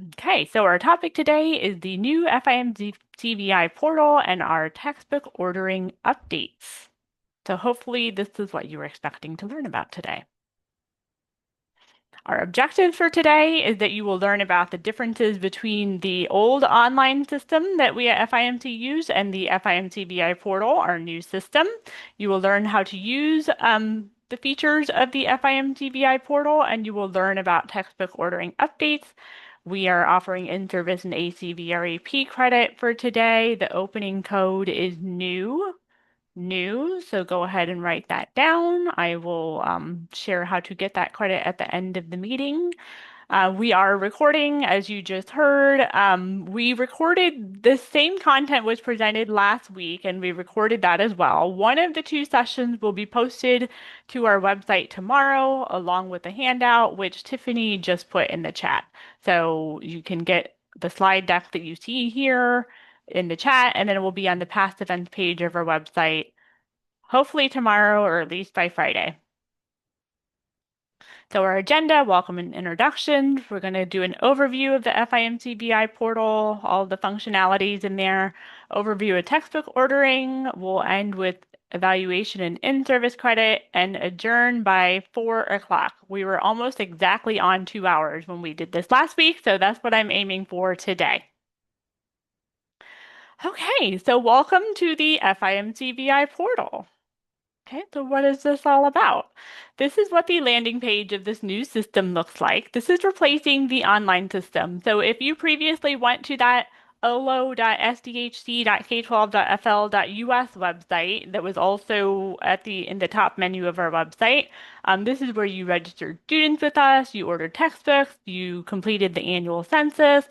Okay, so our topic today is the new FIMC-VI portal and our textbook ordering updates. So hopefully this is what you were expecting to learn about today. Our objective for today is that you will learn about the differences between the old online system that we at FIMC use and the FIMC-VI portal, our new system. You will learn how to use the features of the FIMC-VI portal, and you will learn about textbook ordering updates. We are offering in-service and ACVREP credit for today. The opening code is new, so go ahead and write that down. I will share how to get that credit at the end of the meeting. We are recording, as you just heard. We recorded the same content was presented last week, and we recorded that as well. One of the two sessions will be posted to our website tomorrow, along with the handout, which Tiffany just put in the chat. So you can get the slide deck that you see here in the chat, and then it will be on the past events page of our website, hopefully tomorrow or at least by Friday. So our agenda, welcome and introduction. We're going to do an overview of the FIMC-VI portal, all the functionalities in there, overview of textbook ordering. We'll end with evaluation and in-service credit and adjourn by 4 o'clock. We were almost exactly on 2 hours when we did this last week, so that's what I'm aiming for today. Okay, so welcome to the FIMC-VI portal. Okay, so what is this all about? This is what the landing page of this new system looks like. This is replacing the online system. So if you previously went to that olo.sdhc.k12.fl.us website that was also in the top menu of our website, this is where you registered students with us, you ordered textbooks, you completed the annual census.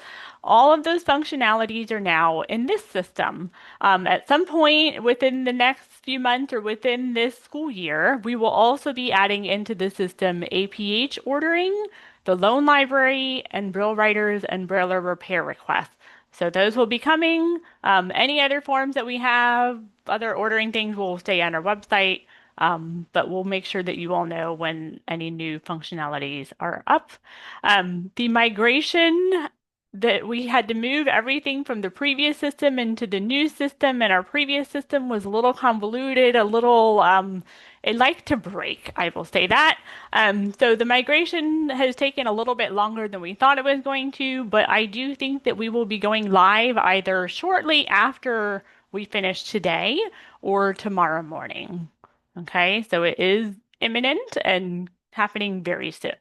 All of those functionalities are now in this system. At some point within the next few months or within this school year, we will also be adding into the system APH ordering, the loan library, and Braille writers and Brailler repair requests. So those will be coming. Any other forms that we have, other ordering things will stay on our website, but we'll make sure that you all know when any new functionalities are up. The migration that we had to move everything from the previous system into the new system, and our previous system was a little convoluted, it liked to break, I will say that. So the migration has taken a little bit longer than we thought it was going to, but I do think that we will be going live either shortly after we finish today or tomorrow morning. Okay, so it is imminent and happening very soon.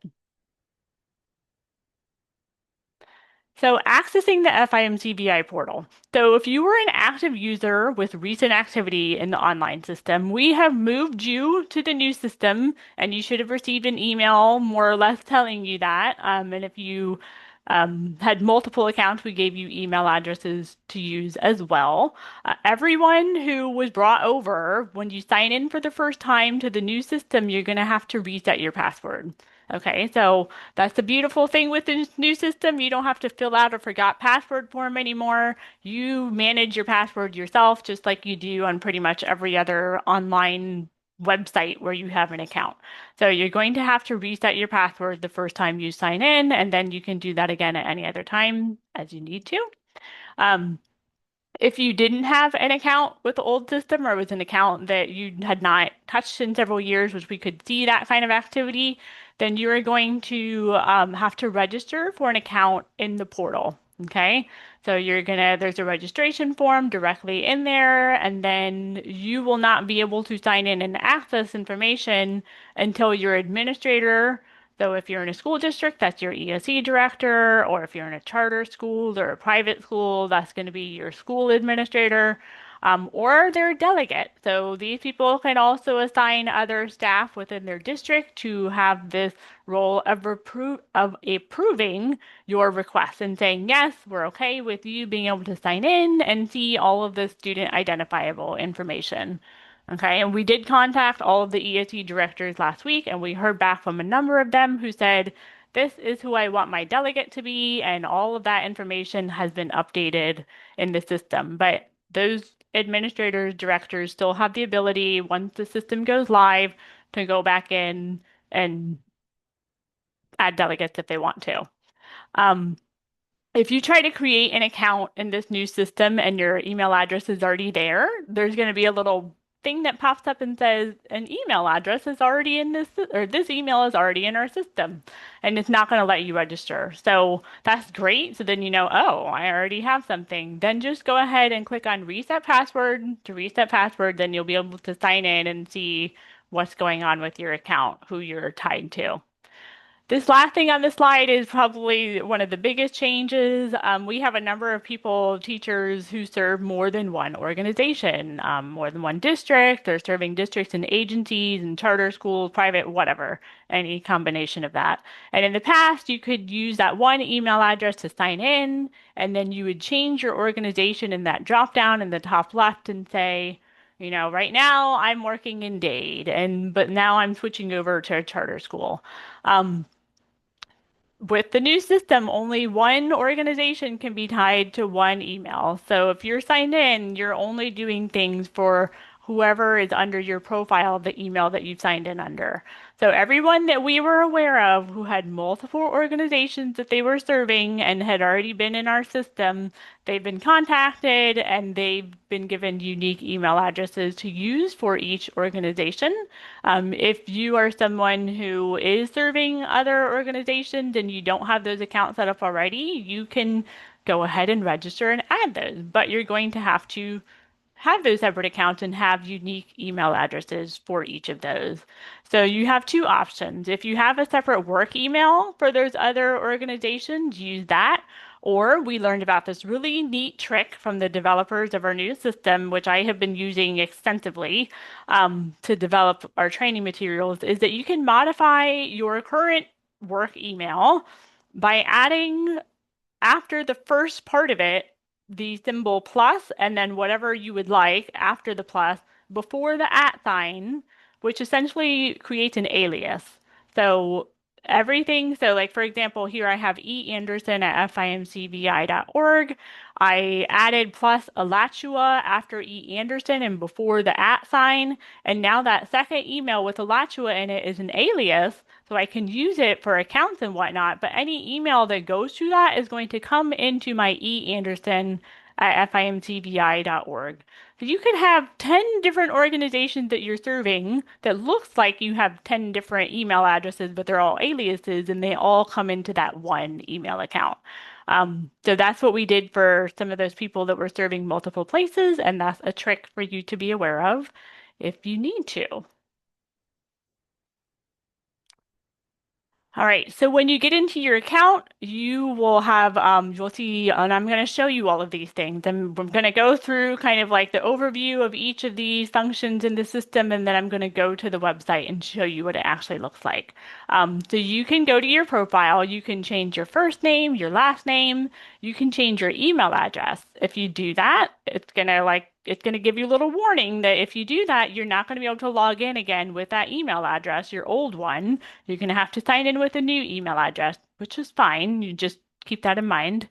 So accessing the FIMC-VI portal. So if you were an active user with recent activity in the online system, we have moved you to the new system, and you should have received an email more or less telling you that. And if you had multiple accounts, we gave you email addresses to use as well. Everyone who was brought over, when you sign in for the first time to the new system, you're going to have to reset your password. Okay, so that's the beautiful thing with this new system. You don't have to fill out a forgot password form anymore. You manage your password yourself, just like you do on pretty much every other online website where you have an account. So you're going to have to reset your password the first time you sign in, and then you can do that again at any other time as you need to. Um, if you didn't have an account with the old system or was an account that you had not touched in several years, which we could see that kind of activity, then you are going to have to register for an account in the portal. Okay, so there's a registration form directly in there, and then you will not be able to sign in and access information until your administrator. So if you're in a school district, that's your ESE director, or if you're in a charter school or a private school, that's going to be your school administrator, or their delegate. So these people can also assign other staff within their district to have this role of approving your request and saying, yes, we're okay with you being able to sign in and see all of the student identifiable information. Okay, and we did contact all of the ESE directors last week, and we heard back from a number of them who said, this is who I want my delegate to be, and all of that information has been updated in the system. But those administrators, directors still have the ability, once the system goes live, to go back in and add delegates if they want to. Um, If you try to create an account in this new system and your email address is already there, there's going to be a little thing that pops up and says an email address is already in this, or this email is already in our system, and it's not going to let you register. So that's great. So then you know, oh, I already have something. Then just go ahead and click on reset password to reset password. Then you'll be able to sign in and see what's going on with your account, who you're tied to. This last thing on the slide is probably one of the biggest changes. We have a number of people, teachers, who serve more than one organization, more than one district. They're serving districts and agencies and charter schools, private, whatever, any combination of that. And in the past, you could use that one email address to sign in, and then you would change your organization in that drop down in the top left and say, right now I'm working in Dade, but now I'm switching over to a charter school. Um, with the new system, only one organization can be tied to one email. So if you're signed in, you're only doing things for whoever is under your profile, the email that you've signed in under. So everyone that we were aware of who had multiple organizations that they were serving and had already been in our system, they've been contacted and they've been given unique email addresses to use for each organization. If you are someone who is serving other organizations and you don't have those accounts set up already, you can go ahead and register and add those. But you're going to have to have those separate accounts and have unique email addresses for each of those. So you have two options. If you have a separate work email for those other organizations, use that. Or we learned about this really neat trick from the developers of our new system, which I have been using extensively to develop our training materials, is that you can modify your current work email by adding after the first part of it, the symbol plus, and then whatever you would like after the plus, before the at sign, which essentially creates an alias. So so like for example, here I have Anderson at FIMC-VI.org. I added plus Alachua after Anderson and before the at sign, and now that second email with Alachua in it is an alias. So I can use it for accounts and whatnot, but any email that goes to that is going to come into my Anderson at FIMCVI.org. So you could have 10 different organizations that you're serving that looks like you have 10 different email addresses, but they're all aliases and they all come into that one email account. So that's what we did for some of those people that were serving multiple places, and that's a trick for you to be aware of if you need to. All right, so when you get into your account, you will have, you'll see, and I'm going to show you all of these things. I'm going to go through kind of like the overview of each of these functions in the system, and then I'm going to go to the website and show you what it actually looks like. So you can go to your profile, you can change your first name, your last name, you can change your email address. If you do that, it's going to give you a little warning that if you do that, you're not going to be able to log in again with that email address, your old one. You're going to have to sign in with a new email address, which is fine. You just keep that in mind.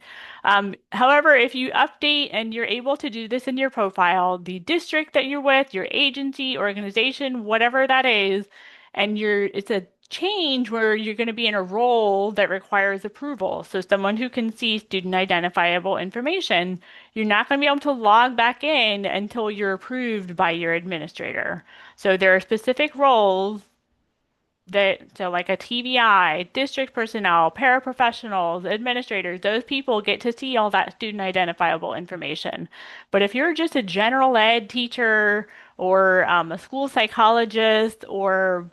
However, if you update and you're able to do this in your profile, the district that you're with, your agency, organization, whatever that is, and it's a change where you're going to be in a role that requires approval. So someone who can see student identifiable information, you're not going to be able to log back in until you're approved by your administrator. So there are specific roles so like a TVI, district personnel, paraprofessionals, administrators, those people get to see all that student identifiable information. But if you're just a general ed teacher or a school psychologist or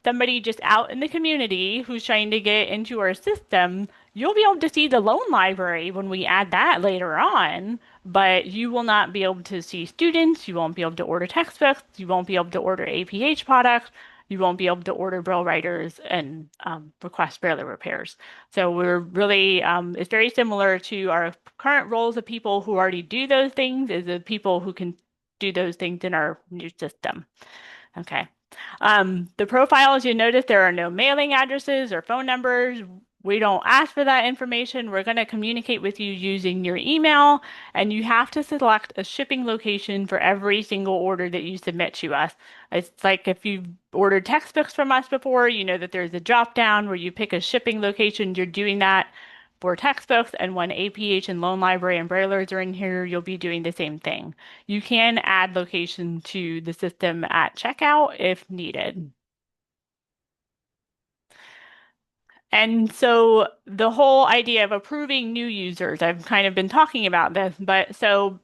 somebody just out in the community who's trying to get into our system, you'll be able to see the loan library when we add that later on, but you will not be able to see students, you won't be able to order textbooks, you won't be able to order APH products, you won't be able to order Braille writers and request Braille repairs. So we're really, it's very similar to our current roles of people who already do those things is the people who can do those things in our new system. Okay. The profiles, you notice there are no mailing addresses or phone numbers. We don't ask for that information. We're going to communicate with you using your email, and you have to select a shipping location for every single order that you submit to us. It's like if you've ordered textbooks from us before, you know that there's a drop down where you pick a shipping location. You're doing that for textbooks, and when APH and Loan Library and Braillers are in here, you'll be doing the same thing. You can add location to the system at checkout if needed. And so the whole idea of approving new users, I've kind of been talking about this, but so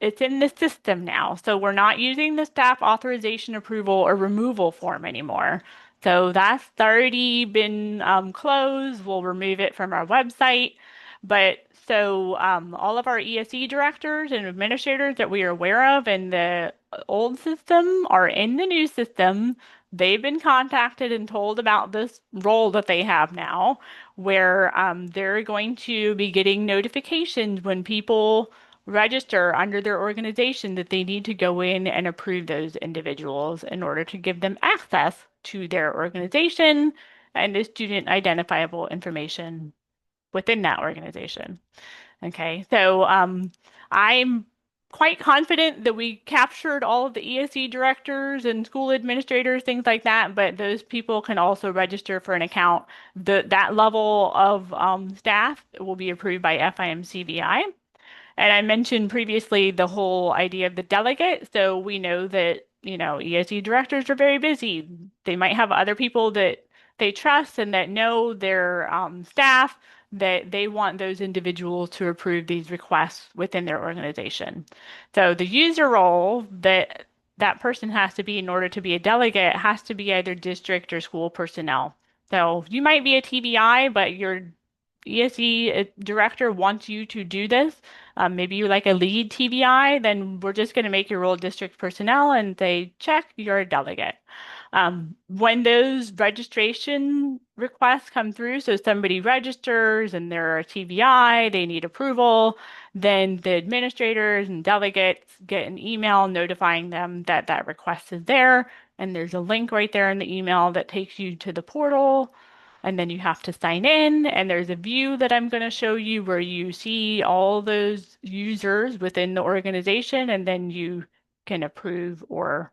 it's in the system now. So we're not using the staff authorization approval or removal form anymore. So that's already been closed. We'll remove it from our website. But so all of our ESE directors and administrators that we are aware of in the old system are in the new system. They've been contacted and told about this role that they have now, where they're going to be getting notifications when people register under their organization that they need to go in and approve those individuals in order to give them access to their organization and the student identifiable information within that organization. Okay, so I'm quite confident that we captured all of the ESE directors and school administrators, things like that, but those people can also register for an account. That level of staff will be approved by FIMC-VI. And I mentioned previously the whole idea of the delegate. So we know that, ESE directors are very busy. They might have other people that they trust and that know their staff, that they want those individuals to approve these requests within their organization. So the user role that that person has to be in order to be a delegate has to be either district or school personnel. So you might be a TBI, but your ESE director wants you to do this. Maybe you're like a lead TBI, then we're just going to make your role district personnel and say, check, you're a delegate. When those registration requests come through, so somebody registers and they're a TBI, they need approval, then the administrators and delegates get an email notifying them that that request is there. And there's a link right there in the email that takes you to the portal. And then you have to sign in, and there's a view that I'm going to show you where you see all those users within the organization, and then you can approve or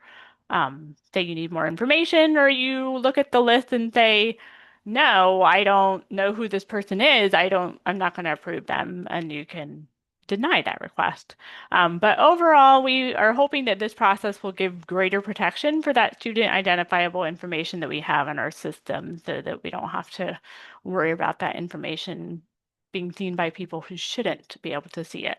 say you need more information, or you look at the list and say, no, I don't know who this person is. I'm not going to approve them, and you can deny that request. But overall, we are hoping that this process will give greater protection for that student identifiable information that we have in our system so that we don't have to worry about that information being seen by people who shouldn't be able to see it.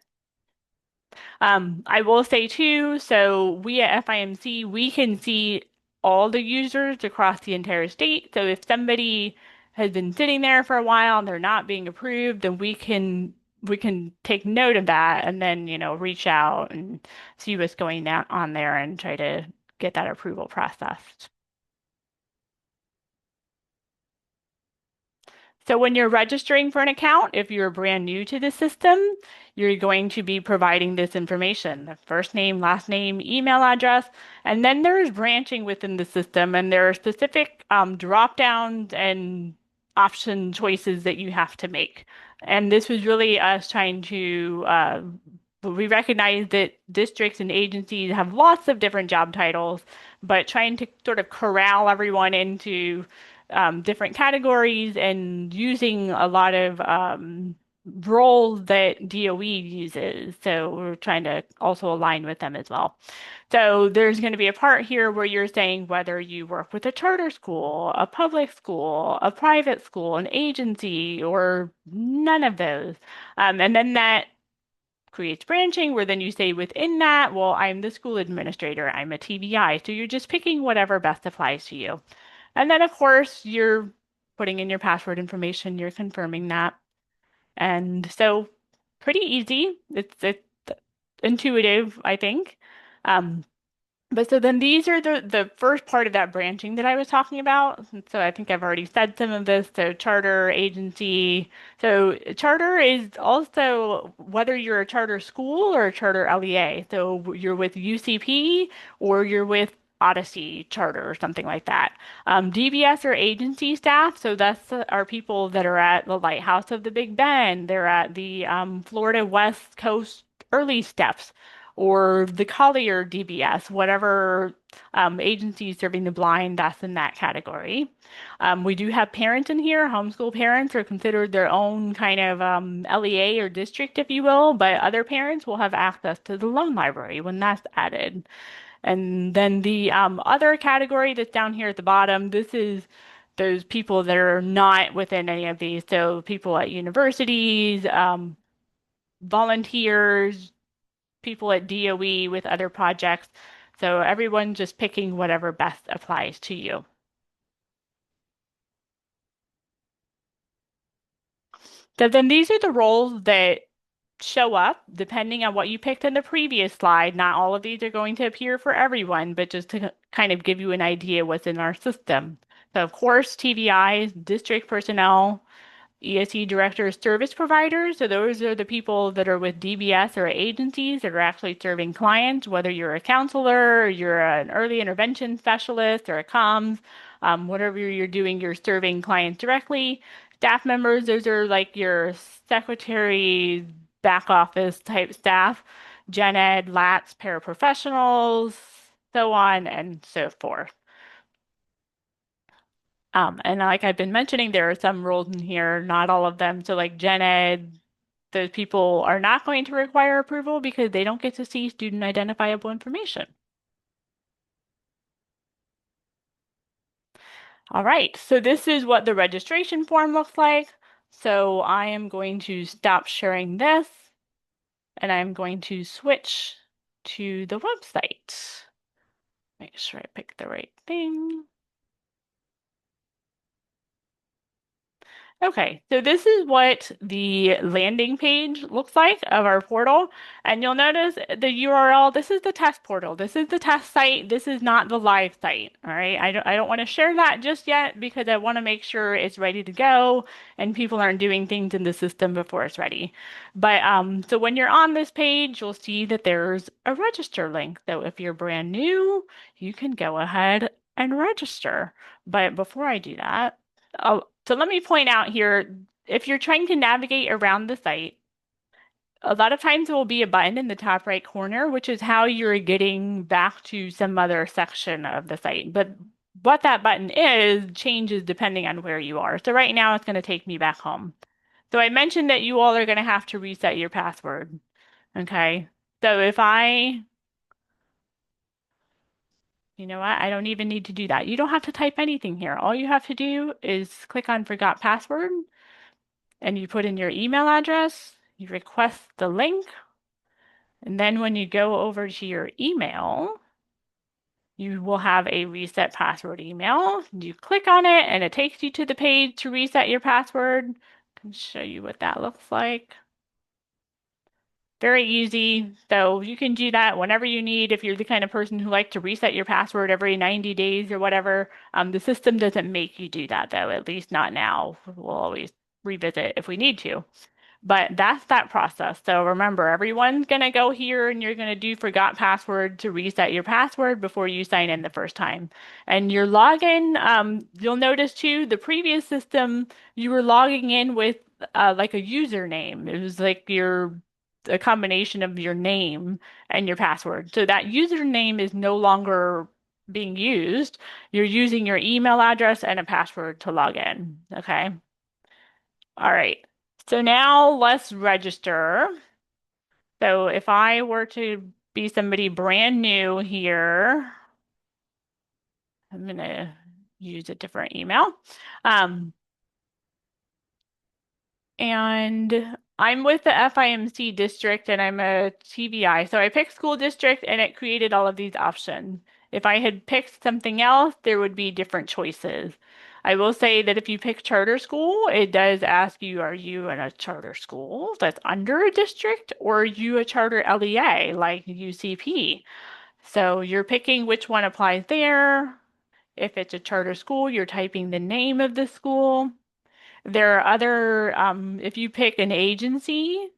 I will say too, so we at FIMC, we can see all the users across the entire state. So if somebody has been sitting there for a while and they're not being approved, then we can take note of that and then, reach out and see what's going on there and try to get that approval processed. So when you're registering for an account, if you're brand new to the system, you're going to be providing this information, the first name, last name, email address, and then there's branching within the system, and there are specific drop downs and option choices that you have to make. And this was really us trying to we recognize that districts and agencies have lots of different job titles, but trying to sort of corral everyone into different categories and using a lot of roles that DOE uses. So we're trying to also align with them as well. So there's going to be a part here where you're saying whether you work with a charter school, a public school, a private school, an agency, or none of those. And then that creates branching where then you say within that, well, I'm the school administrator, I'm a TBI. So you're just picking whatever best applies to you. And then, of course, you're putting in your password information, you're confirming that. And so pretty easy. It's intuitive, I think. Um, but so then these are the first part of that branching that I was talking about. So I think I've already said some of this. So charter, agency. So charter is also whether you're a charter school or a charter LEA. So you're with UCP or you're with Odyssey Charter or something like that. DBS or agency staff. So that's our people that are at the Lighthouse of the Big Bend. They're at the Florida West Coast Early Steps or the Collier DBS, whatever agency serving the blind, that's in that category. We do have parents in here. Homeschool parents are considered their own kind of LEA or district, if you will, but other parents will have access to the loan library when that's added. And then the other category that's down here at the bottom, this is those people that are not within any of these. So people at universities, volunteers, people at DOE with other projects. So everyone just picking whatever best applies to you. So then these are the roles that show up depending on what you picked in the previous slide. Not all of these are going to appear for everyone, but just to kind of give you an idea what's in our system. So of course, TVIs, district personnel, ESE directors, service providers. So those are the people that are with DBS or agencies that are actually serving clients, whether you're a counselor, or you're an early intervention specialist, or a comms, whatever you're doing, you're serving clients directly. Staff members, those are like your secretary, back office type staff, gen ed, LATs, paraprofessionals, so on and so forth. And like I've been mentioning, there are some roles in here, not all of them. So like gen ed, those people are not going to require approval because they don't get to see student identifiable information. All right, so this is what the registration form looks like. So I am going to stop sharing this and I'm going to switch to the website. Make sure I pick the right thing. Okay, so this is what the landing page looks like of our portal. And you'll notice the URL, this is the test portal. This is the test site. This is not the live site. All right. I don't want to share that just yet because I want to make sure it's ready to go and people aren't doing things in the system before it's ready. But so when you're on this page, you'll see that there's a register link. So if you're brand new, you can go ahead and register. But before I do that, so let me point out here, if you're trying to navigate around the site, a lot of times there will be a button in the top right corner, which is how you're getting back to some other section of the site. But what that button is changes depending on where you are. So right now it's going to take me back home. So I mentioned that you all are going to have to reset your password. Okay. So if you know what, I don't even need to do that. You don't have to type anything here. All you have to do is click on Forgot Password and you put in your email address, you request the link, and then when you go over to your email, you will have a reset password email. You click on it and it takes you to the page to reset your password. I can show you what that looks like. Very easy. So you can do that whenever you need. If you're the kind of person who likes to reset your password every 90 days or whatever, the system doesn't make you do that though, at least not now. We'll always revisit if we need to. But that's that process. So remember, everyone's going to go here and you're going to do forgot password to reset your password before you sign in the first time. And your login, you'll notice too, the previous system, you were logging in with like a username. It was like a combination of your name and your password. So that username is no longer being used. You're using your email address and a password to log in. Okay. All right. So now let's register. So if I were to be somebody brand new here, I'm going to use a different email. And I'm with the FIMC district and I'm a TVI. So I picked school district and it created all of these options. If I had picked something else, there would be different choices. I will say that if you pick charter school, it does ask you, are you in a charter school that's under a district or are you a charter LEA like UCP? So you're picking which one applies there. If it's a charter school, you're typing the name of the school. There are other, if you pick an agency,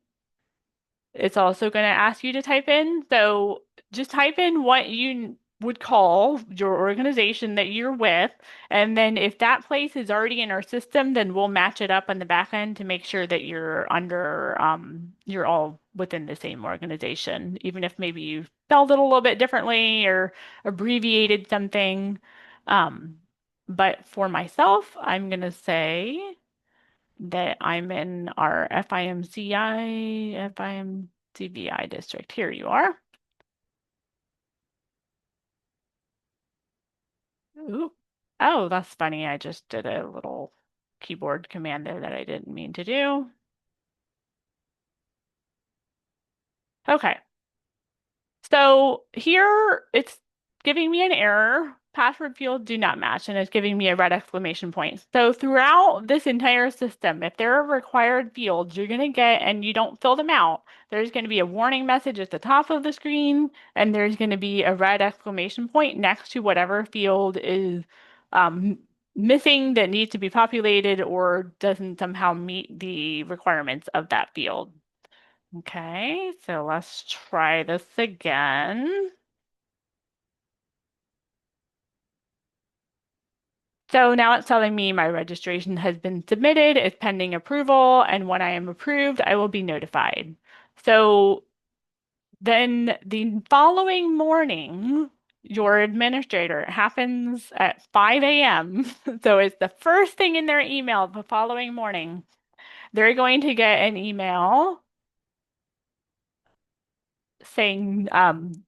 it's also going to ask you to type in. So just type in what you would call your organization that you're with, and then if that place is already in our system, then we'll match it up on the back end to make sure that you're all within the same organization, even if maybe you spelled it a little bit differently or abbreviated something. Um, but for myself, I'm gonna say that I'm in our FIMCVI district. Here you are. Ooh. Oh, that's funny. I just did a little keyboard command there that I didn't mean to do. Okay. So here it's giving me an error. Password fields do not match, and it's giving me a red exclamation point. So throughout this entire system, if there are required fields you're going to get and you don't fill them out, there's going to be a warning message at the top of the screen, and there's going to be a red exclamation point next to whatever field is um, missing that needs to be populated or doesn't somehow meet the requirements of that field. Okay, so let's try this again. So now it's telling me my registration has been submitted, it's pending approval, and when I am approved, I will be notified. So then the following morning, your administrator happens at 5 a.m. So it's the first thing in their email the following morning. They're going to get an email saying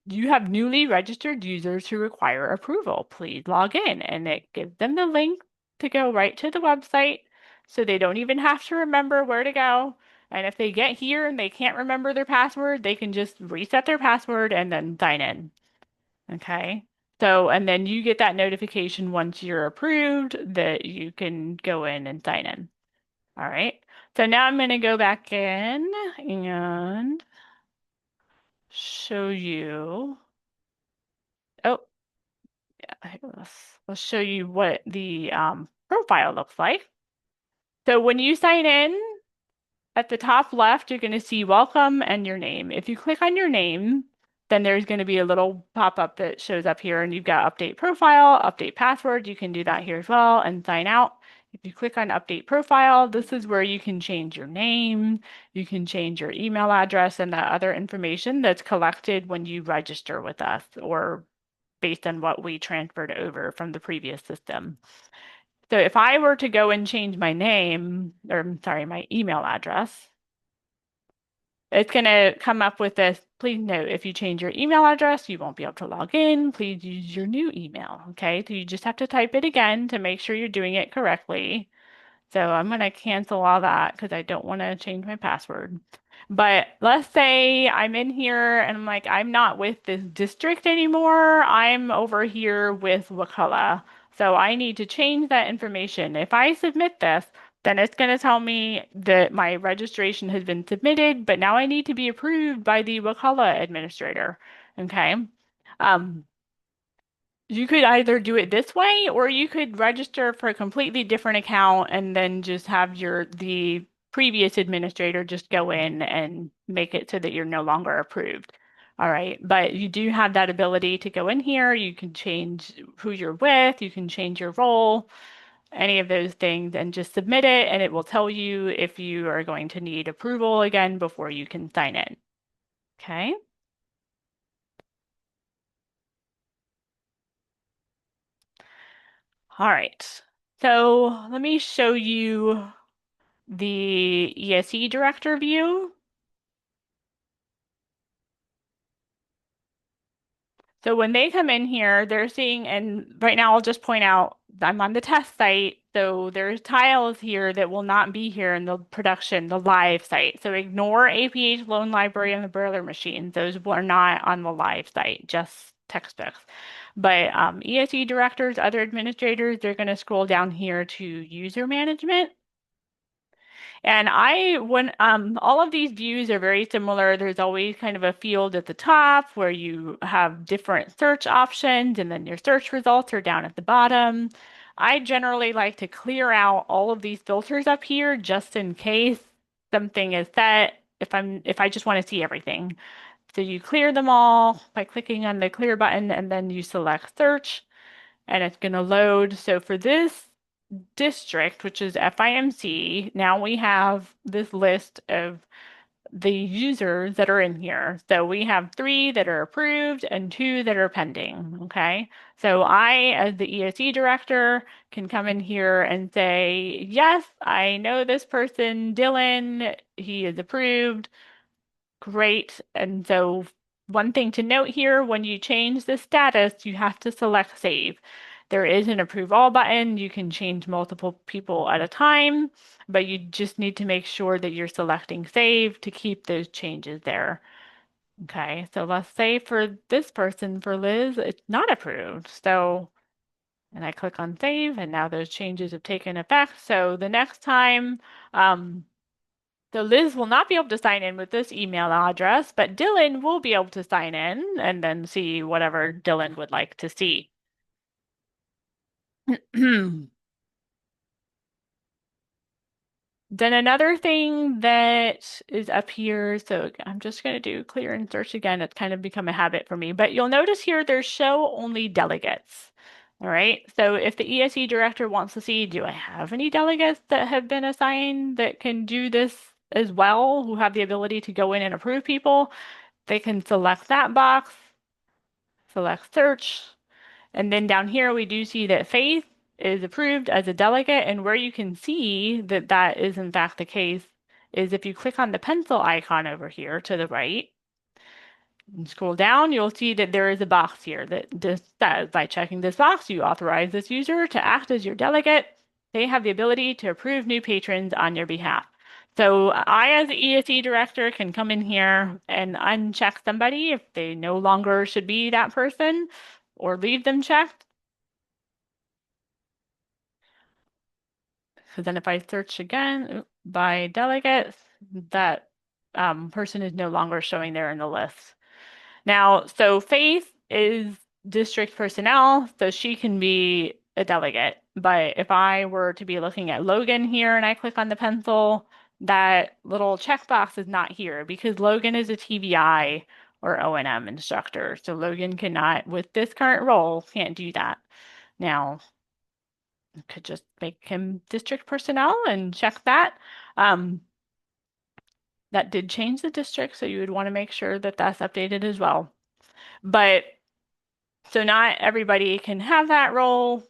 you have newly registered users who require approval. Please log in. And it gives them the link to go right to the website so they don't even have to remember where to go. And if they get here and they can't remember their password, they can just reset their password and then sign in. Okay. So, and then you get that notification once you're approved that you can go in and sign in. All right. So now I'm going to go back in and show you. Oh, let's show you what the profile looks like. So when you sign in, at the top left, you're going to see welcome and your name. If you click on your name, then there's going to be a little pop-up that shows up here, and you've got update profile, update password. You can do that here as well and sign out. If you click on update profile, this is where you can change your name, you can change your email address and the other information that's collected when you register with us or based on what we transferred over from the previous system. So if I were to go and change my name, or I'm sorry, my email address, it's going to come up with this. Please note, if you change your email address, you won't be able to log in. Please use your new email. Okay, so you just have to type it again to make sure you're doing it correctly. So I'm going to cancel all that because I don't want to change my password. But let's say I'm in here and I'm like, I'm not with this district anymore. I'm over here with Wakulla. So I need to change that information. If I submit this, then it's going to tell me that my registration has been submitted, but now I need to be approved by the Wakulla administrator. Okay. Um, you could either do it this way, or you could register for a completely different account and then just have the previous administrator just go in and make it so that you're no longer approved. All right, but you do have that ability to go in here. You can change who you're with, you can change your role, any of those things, and just submit it, and it will tell you if you are going to need approval again before you can sign in. Okay. All right. So let me show you the ESE director view. So when they come in here, they're seeing, and right now I'll just point out I'm on the test site. So there's tiles here that will not be here in the production, the live site. So ignore APH Loan Library and the Boiler Machine. Those are not on the live site, just textbooks. But ESE directors, other administrators, they're going to scroll down here to user management. And when all of these views are very similar, there's always kind of a field at the top where you have different search options, and then your search results are down at the bottom. I generally like to clear out all of these filters up here just in case something is set, if I just want to see everything. So you clear them all by clicking on the clear button and then you select search and it's going to load. So for this district, which is FIMC, now we have this list of the users that are in here. So we have 3 that are approved and 2 that are pending. Okay. So I, as the ESE director, can come in here and say, yes, I know this person, Dylan, he is approved. Great. And so one thing to note here, when you change the status, you have to select save. There is an approve all button. You can change multiple people at a time, but you just need to make sure that you're selecting save to keep those changes there. Okay, so let's say for this person, for Liz, it's not approved. So, and I click on save, and now those changes have taken effect. So the next time, so Liz will not be able to sign in with this email address, but Dylan will be able to sign in and then see whatever Dylan would like to see. Then another thing that is up here, so I'm just going to do clear and search again. It's kind of become a habit for me, but you'll notice here there's show only delegates. All right, so if the ESE director wants to see, do I have any delegates that have been assigned that can do this as well, who have the ability to go in and approve people, they can select that box, select search, and then down here we do see that Faith is approved as a delegate, and where you can see that that is in fact the case is if you click on the pencil icon over here to the right and scroll down, you'll see that there is a box here that just says, by checking this box, you authorize this user to act as your delegate. They have the ability to approve new patrons on your behalf. So I, as the ESE director, can come in here and uncheck somebody if they no longer should be that person or leave them checked. So then if I search again by delegates, that person is no longer showing there in the list. Now, so Faith is district personnel, so she can be a delegate. But if I were to be looking at Logan here and I click on the pencil, that little checkbox is not here because Logan is a TBI or O&M instructor. So Logan cannot, with this current role, can't do that. Now, I could just make him district personnel and check that. That did change the district, so you would want to make sure that that's updated as well. But so not everybody can have that role.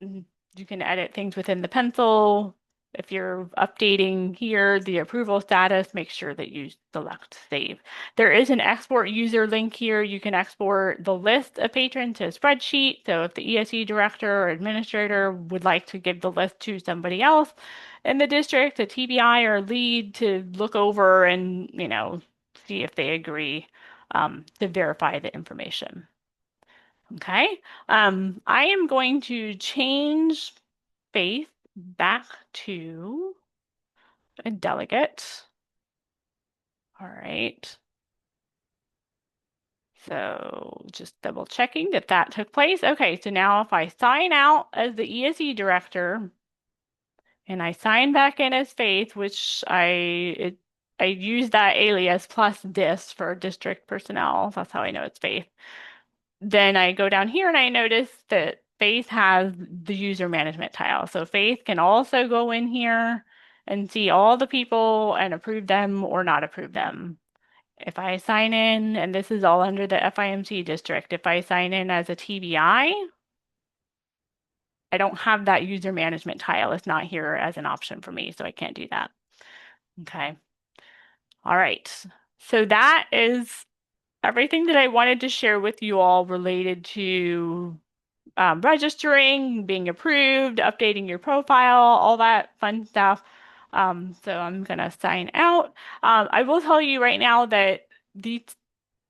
You can edit things within the pencil. If you're updating here the approval status, make sure that you select save. There is an export user link here. You can export the list of patrons to a spreadsheet. So if the ESE director or administrator would like to give the list to somebody else in the district, a TBI or lead to look over and, see if they agree to verify the information. Okay. I am going to change Faith back to a delegate. All right. So just double checking that that took place. Okay, so now if I sign out as the ESE director and I sign back in as Faith, which I use that alias plus this for district personnel. That's how I know it's Faith. Then I go down here and I notice that Faith has the user management tile. So Faith can also go in here and see all the people and approve them or not approve them. If I sign in, and this is all under the FIMC district, if I sign in as a TBI, I don't have that user management tile. It's not here as an option for me, so I can't do that. Okay. All right. So that is everything that I wanted to share with you all related to registering, being approved, updating your profile, all that fun stuff. So I'm going to sign out. I will tell you right now that the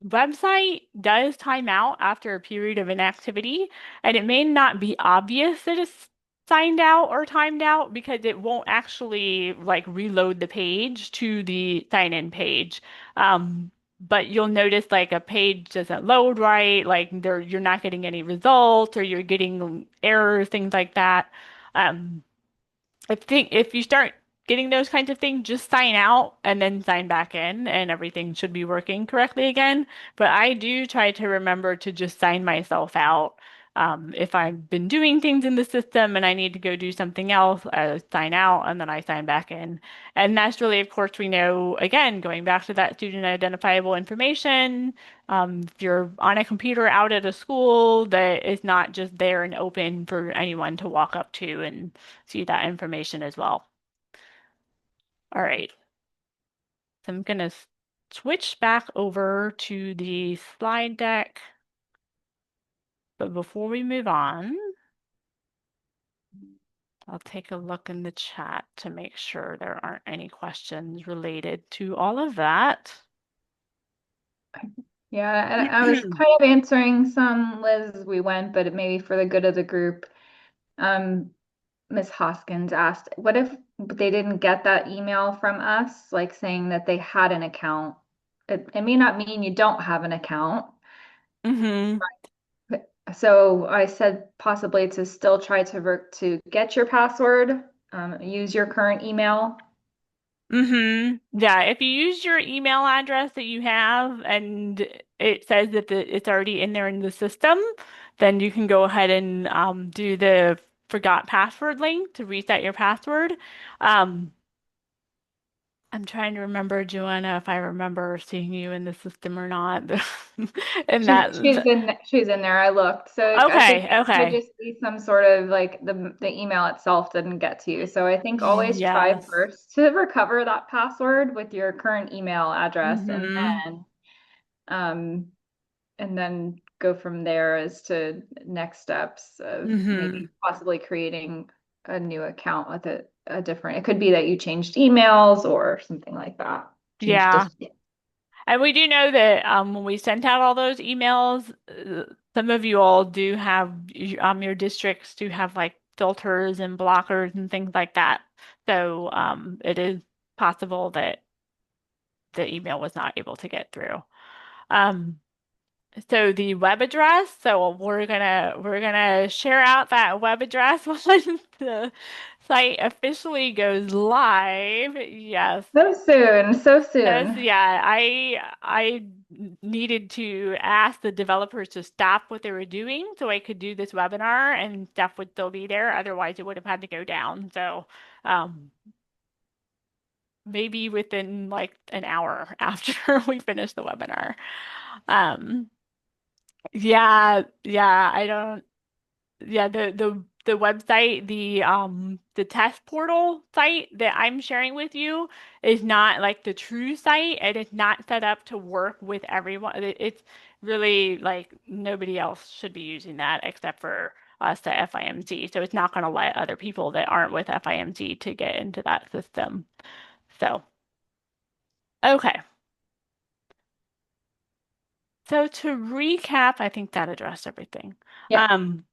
website does time out after a period of inactivity, and it may not be obvious that it's signed out or timed out because it won't actually like reload the page to the sign in page. But you'll notice like a page doesn't load right, like you're not getting any results or you're getting errors, things like that. I think if you start getting those kinds of things, just sign out and then sign back in, and everything should be working correctly again. But I do try to remember to just sign myself out. If I've been doing things in the system and I need to go do something else, I sign out and then I sign back in. And that's really, of course, we know, again, going back to that student identifiable information, if you're on a computer out at a school, that is not just there and open for anyone to walk up to and see that information as well. All right, so I'm gonna switch back over to the slide deck. But before we move on, I'll take a look in the chat to make sure there aren't any questions related to all of that. Yeah, and I was kind of answering some, Liz, as we went, but maybe for the good of the group. Um, Miss Hoskins asked, what if they didn't get that email from us, like saying that they had an account? It may not mean you don't have an account. Mm-hmm. So I said possibly to still try to work to get your password, use your current email. Mm-hmm. Yeah, if you use your email address that you have and it says that it's already in there in the system, then you can go ahead and do the forgot password link to reset your password. Um, I'm trying to remember, Joanna, if I remember seeing you in the system or not. And She's in there. I looked. So I think okay, it could okay. just be some sort of like the email itself didn't get to you. So I think always try Yes. first to recover that password with your current email address Mm-hmm. um and then go from there as to next steps of Mm-hmm. maybe possibly creating a new account with a different, it could be that you changed emails or something like that. Changed Yeah. this. And we do know that when we sent out all those emails, some of you all do have your districts do have like filters and blockers and things like that. So it is possible that the email was not able to get through. Um, so the web address, so we're gonna share out that web address once the site officially goes live. Yes. So soon, so Yes, soon. yeah, I needed to ask the developers to stop what they were doing so I could do this webinar and stuff would still be there. Otherwise, it would have had to go down. So, um, maybe within like an hour after we finish the webinar. Um, yeah, I don't. Yeah, the website, the test portal site that I'm sharing with you is not like the true site, and it's not set up to work with everyone. It's really like nobody else should be using that except for us at FIMC. So it's not going to let other people that aren't with FIMC to get into that system. So, okay. So to recap, I think that addressed everything. Yeah. Um,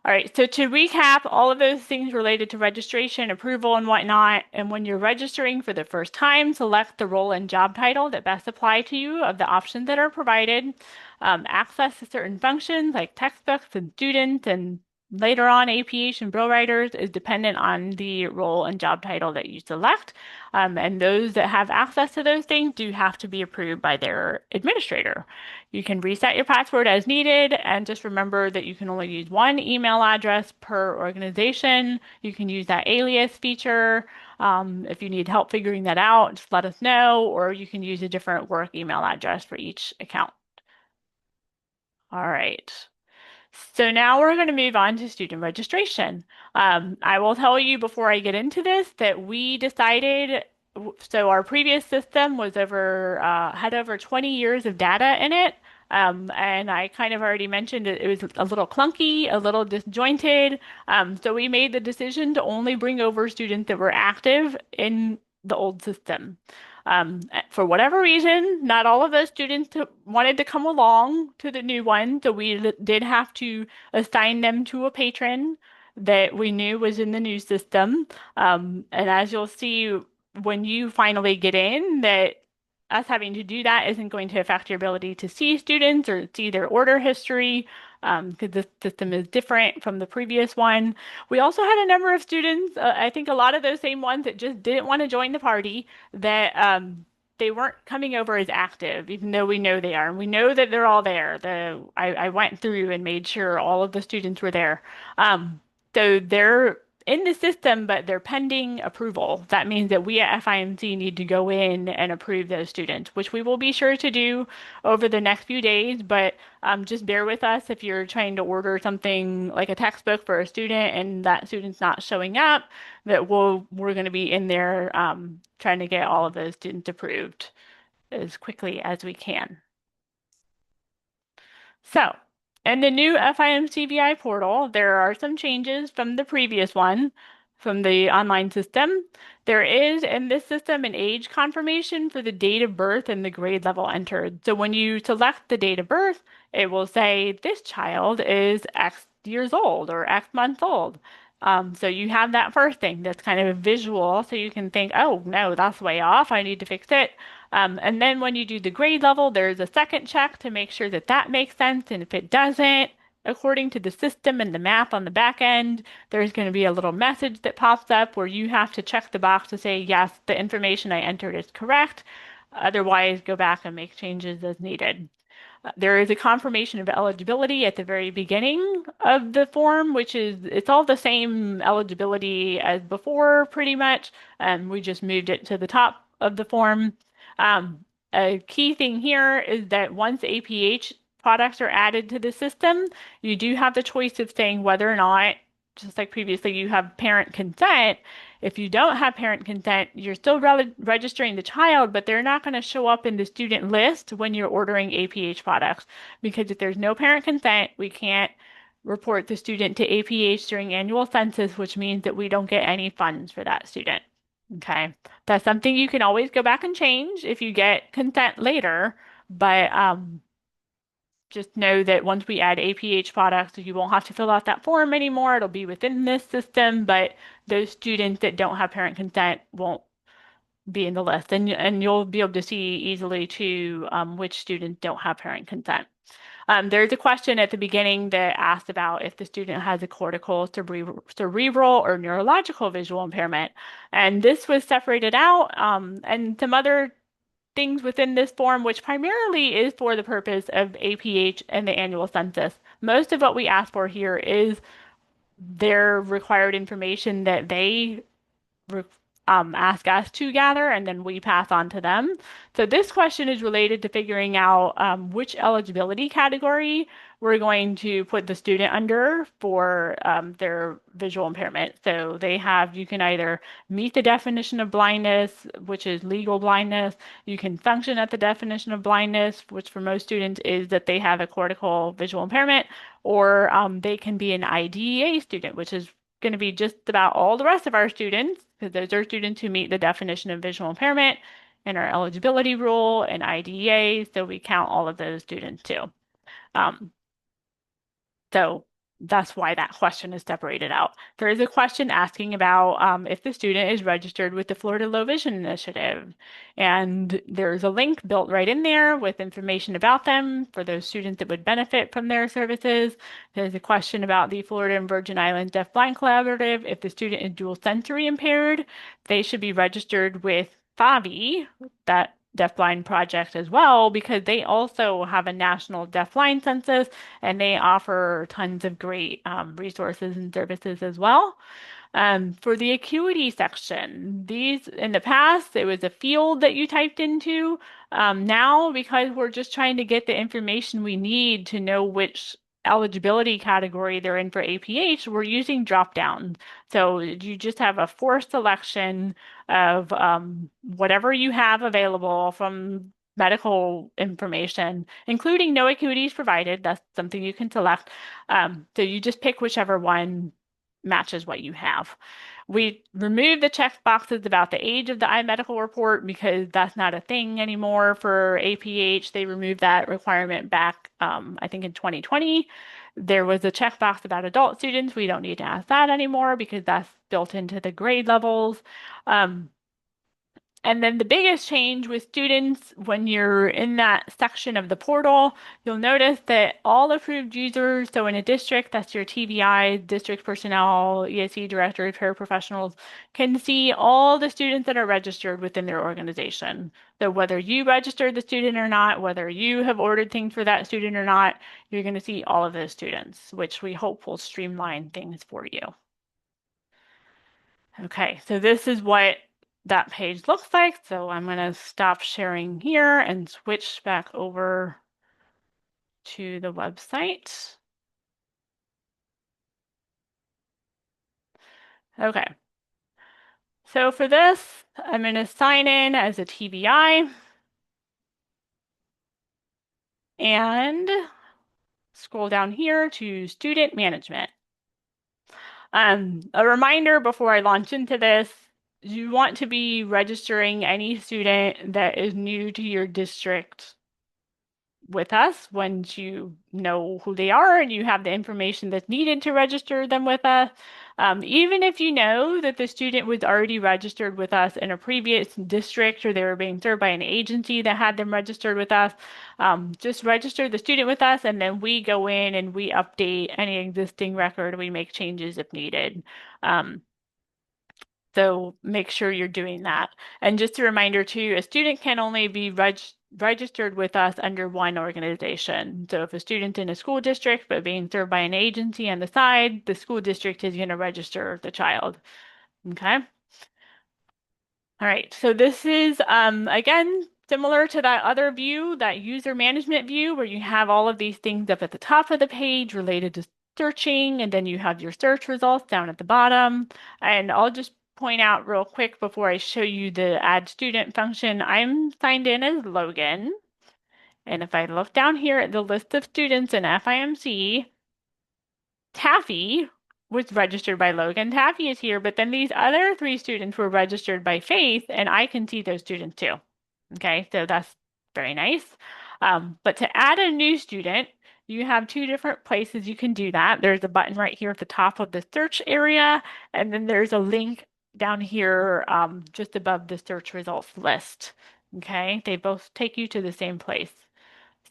All right, so to recap, all of those things related to registration, approval, and whatnot, and when you're registering for the first time, select the role and job title that best apply to you of the options that are provided. Access to certain functions like textbooks and students, and later on APH and Brill writers is dependent on the role and job title that you select. And those that have access to those things do have to be approved by their administrator. You can reset your password as needed, and just remember that you can only use one email address per organization. You can use that alias feature. If you need help figuring that out, just let us know, or you can use a different work email address for each account. All right. So now we're going to move on to student registration. I will tell you before I get into this that we decided, so our previous system was had over 20 years of data in it. And I kind of already mentioned it was a little clunky, a little disjointed. So we made the decision to only bring over students that were active in the old system. For whatever reason, not all of those students wanted to come along to the new one, so we did have to assign them to a patron that we knew was in the new system. And as you'll see when you finally get in, that us having to do that isn't going to affect your ability to see students or see their order history, because this system is different from the previous one. We also had a number of students, I think a lot of those same ones that just didn't want to join the party, that they weren't coming over as active, even though we know they are. And we know that they're all there. I went through and made sure all of the students were there. So they're in the system, but they're pending approval. That means that we at FIMC need to go in and approve those students, which we will be sure to do over the next few days. But just bear with us if you're trying to order something like a textbook for a student and that student's not showing up, that we're going to be in there trying to get all of those students approved as quickly as we can. So, in the new FIMC-VI portal, there are some changes from the previous one, from the online system. There is in this system an age confirmation for the date of birth and the grade level entered. So when you select the date of birth, it will say this child is X years old or X months old. So you have that first thing that's kind of a visual, so you can think, oh, no, that's way off. I need to fix it. And then when you do the grade level, there's a second check to make sure that that makes sense. And if it doesn't, according to the system and the map on the back end, there's going to be a little message that pops up where you have to check the box to say, yes, the information I entered is correct. Otherwise, go back and make changes as needed. There is a confirmation of eligibility at the very beginning of the form, which is, it's all the same eligibility as before, pretty much. We just moved it to the top of the form. A key thing here is that once APH products are added to the system, you do have the choice of saying whether or not, just like previously, you have parent consent. If you don't have parent consent, you're still registering the child, but they're not going to show up in the student list when you're ordering APH products. Because if there's no parent consent, we can't report the student to APH during annual census, which means that we don't get any funds for that student. Okay. That's something you can always go back and change if you get consent later, but just know that once we add APH products, you won't have to fill out that form anymore. It'll be within this system, but those students that don't have parent consent won't be in the list. And you'll be able to see easily too which students don't have parent consent. There's a question at the beginning that asked about if the student has a cortical, cerebral, or neurological visual impairment. And this was separated out, and some other things within this form, which primarily is for the purpose of APH and the annual census. Most of what we ask for here is their required information that they ask us to gather, and then we pass on to them. So this question is related to figuring out which eligibility category we're going to put the student under for their visual impairment. So they have, you can either meet the definition of blindness, which is legal blindness. You can function at the definition of blindness, which for most students is that they have a cortical visual impairment, or they can be an IDEA student, which is going to be just about all the rest of our students, because those are students who meet the definition of visual impairment in our eligibility rule and IDEA, so we count all of those students too. Um, so that's why that question is separated out. There is a question asking about if the student is registered with the Florida Low Vision Initiative. And there's a link built right in there with information about them for those students that would benefit from their services. There's a question about the Florida and Virgin Islands Deafblind Collaborative. If the student is dual sensory impaired, they should be registered with FAVI, that deafblind project as well, because they also have a national deafblind census and they offer tons of great resources and services as well. For the acuity section, these in the past, it was a field that you typed into. Now, because we're just trying to get the information we need to know which eligibility category they're in for APH, we're using drop downs. So you just have a forced selection of whatever you have available from medical information, including no acuities provided. That's something you can select. So you just pick whichever one matches what you have. We removed the check boxes about the age of the iMedical report because that's not a thing anymore for APH. They removed that requirement back, I think, in 2020. There was a checkbox about adult students. We don't need to ask that anymore because that's built into the grade levels. Um, And then the biggest change with students, when you're in that section of the portal, you'll notice that all approved users, so in a district, that's your TVI, district personnel, ESE directors, paraprofessionals, can see all the students that are registered within their organization. So whether you registered the student or not, whether you have ordered things for that student or not, you're going to see all of those students, which we hope will streamline things for you. Okay, so this is what that page looks like. So I'm going to stop sharing here and switch back over to the website. Okay, so for this, I'm going to sign in as a TBI and scroll down here to student management. A reminder before I launch into this, you want to be registering any student that is new to your district with us once you know who they are and you have the information that's needed to register them with us. Even if you know that the student was already registered with us in a previous district or they were being served by an agency that had them registered with us, just register the student with us and then we go in and we update any existing record. We make changes if needed. Um, so make sure you're doing that. And just a reminder too, a student can only be registered with us under one organization. So if a student's in a school district but being served by an agency on the side, the school district is going to register the child. Okay. All right, so this is, again, similar to that other view, that user management view, where you have all of these things up at the top of the page related to searching, and then you have your search results down at the bottom. And I'll just point out real quick before I show you the add student function, I'm signed in as Logan. And if I look down here at the list of students in FIMC, Taffy was registered by Logan. Taffy is here, but then these other three students were registered by Faith, and I can see those students too. Okay, so that's very nice. But to add a new student, you have two different places you can do that. There's a button right here at the top of the search area, and then there's a link down here just above the search results list. Okay, they both take you to the same place.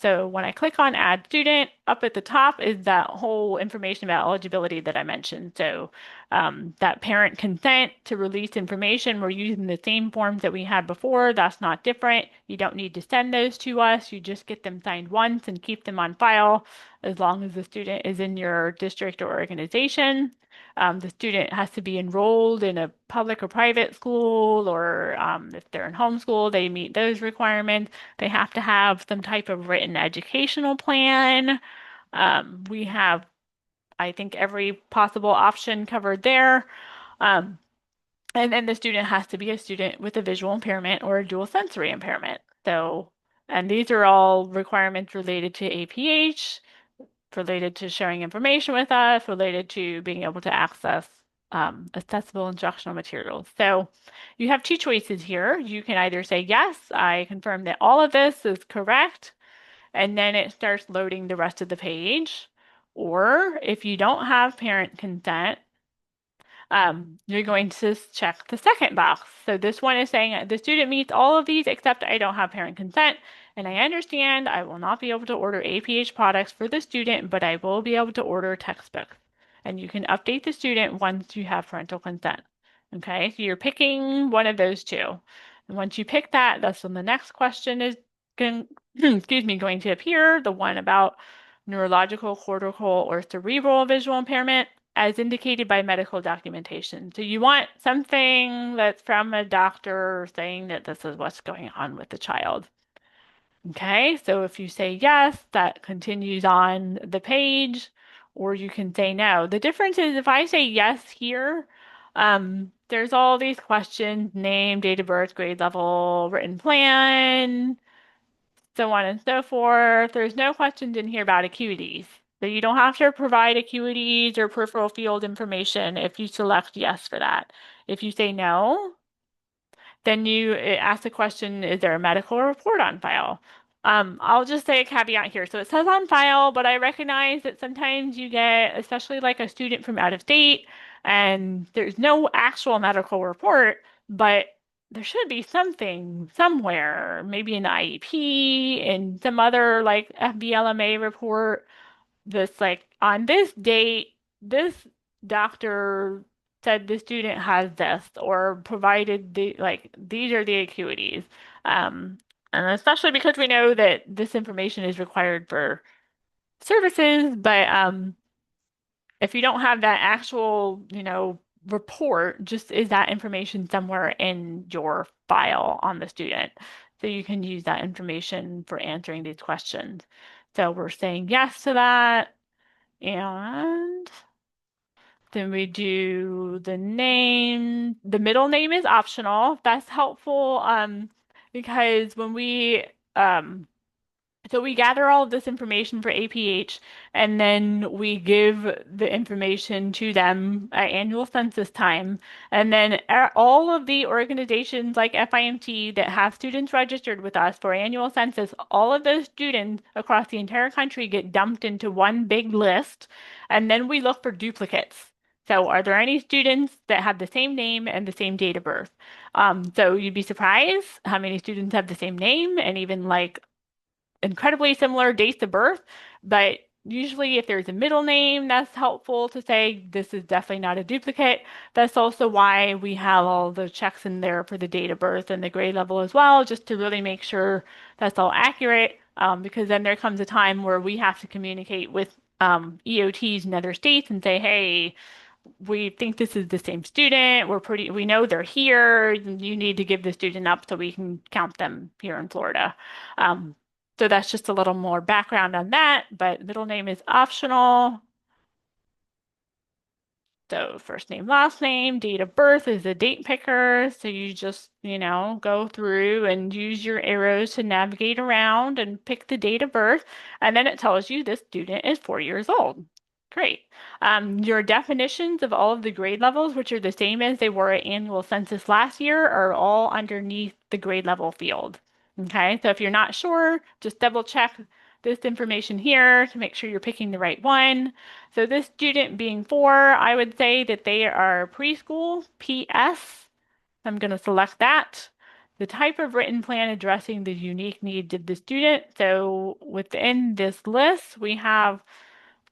So when I click on Add Student, up at the top is that whole information about eligibility that I mentioned. So that parent consent to release information, we're using the same forms that we had before. That's not different. You don't need to send those to us. You just get them signed once and keep them on file as long as the student is in your district or organization. The student has to be enrolled in a public or private school, or if they're in homeschool, they meet those requirements. They have to have some type of written educational plan. We have, I think, every possible option covered there. Um, and then the student has to be a student with a visual impairment or a dual sensory impairment. So, and these are all requirements related to APH, related to sharing information with us, related to being able to access accessible instructional materials. So you have two choices here. You can either say, yes, I confirm that all of this is correct, and then it starts loading the rest of the page. Or if you don't have parent consent, you're going to check the second box. So this one is saying the student meets all of these except I don't have parent consent. And I understand I will not be able to order APH products for the student, but I will be able to order textbooks. And you can update the student once you have parental consent. Okay, so you're picking one of those two. And once you pick that, that's when the next question is going, excuse me, going to appear, the one about neurological, cortical, or cerebral visual impairment as indicated by medical documentation. So you want something that's from a doctor saying that this is what's going on with the child. Okay, so if you say yes, that continues on the page, or you can say no. The difference is if I say yes here, there's all these questions, name, date of birth, grade level, written plan, so on and so forth. There's no questions in here about acuities. So you don't have to provide acuities or peripheral field information if you select yes for that. If you say no, then you ask the question, is there a medical report on file? I'll just say a caveat here. So it says on file, but I recognize that sometimes you get, especially like a student from out of state, and there's no actual medical report, but there should be something somewhere, maybe an IEP and some other like FBLMA report this like on this date, this doctor said the student has this or provided the like these are the acuities. Um, and especially because we know that this information is required for services, but if you don't have that actual, report, just is that information somewhere in your file on the student. So you can use that information for answering these questions. So we're saying yes to that. And then we do the name. The middle name is optional. That's helpful because when um, so we gather all of this information for APH, and then we give the information to them at annual census time. And then all of the organizations like FIMT that have students registered with us for annual census, all of those students across the entire country get dumped into one big list, and then we look for duplicates. So are there any students that have the same name and the same date of birth? So you'd be surprised how many students have the same name and even like incredibly similar dates of birth, but usually if there's a middle name, that's helpful to say this is definitely not a duplicate. That's also why we have all the checks in there for the date of birth and the grade level as well, just to really make sure that's all accurate. Because then there comes a time where we have to communicate with EOTs in other states and say, hey, we think this is the same student. We know they're here. You need to give the student up so we can count them here in Florida. Um, so that's just a little more background on that, but middle name is optional. So first name, last name, date of birth is a date picker. So you just, go through and use your arrows to navigate around and pick the date of birth. And then it tells you this student is 4 years old. Great. Your definitions of all of the grade levels, which are the same as they were at annual census last year, are all underneath the grade level field. Okay, so if you're not sure, just double check this information here to make sure you're picking the right one. So this student being 4, I would say that they are preschool, PS. I'm going to select that. The type of written plan addressing the unique needs of the student. So within this list, we have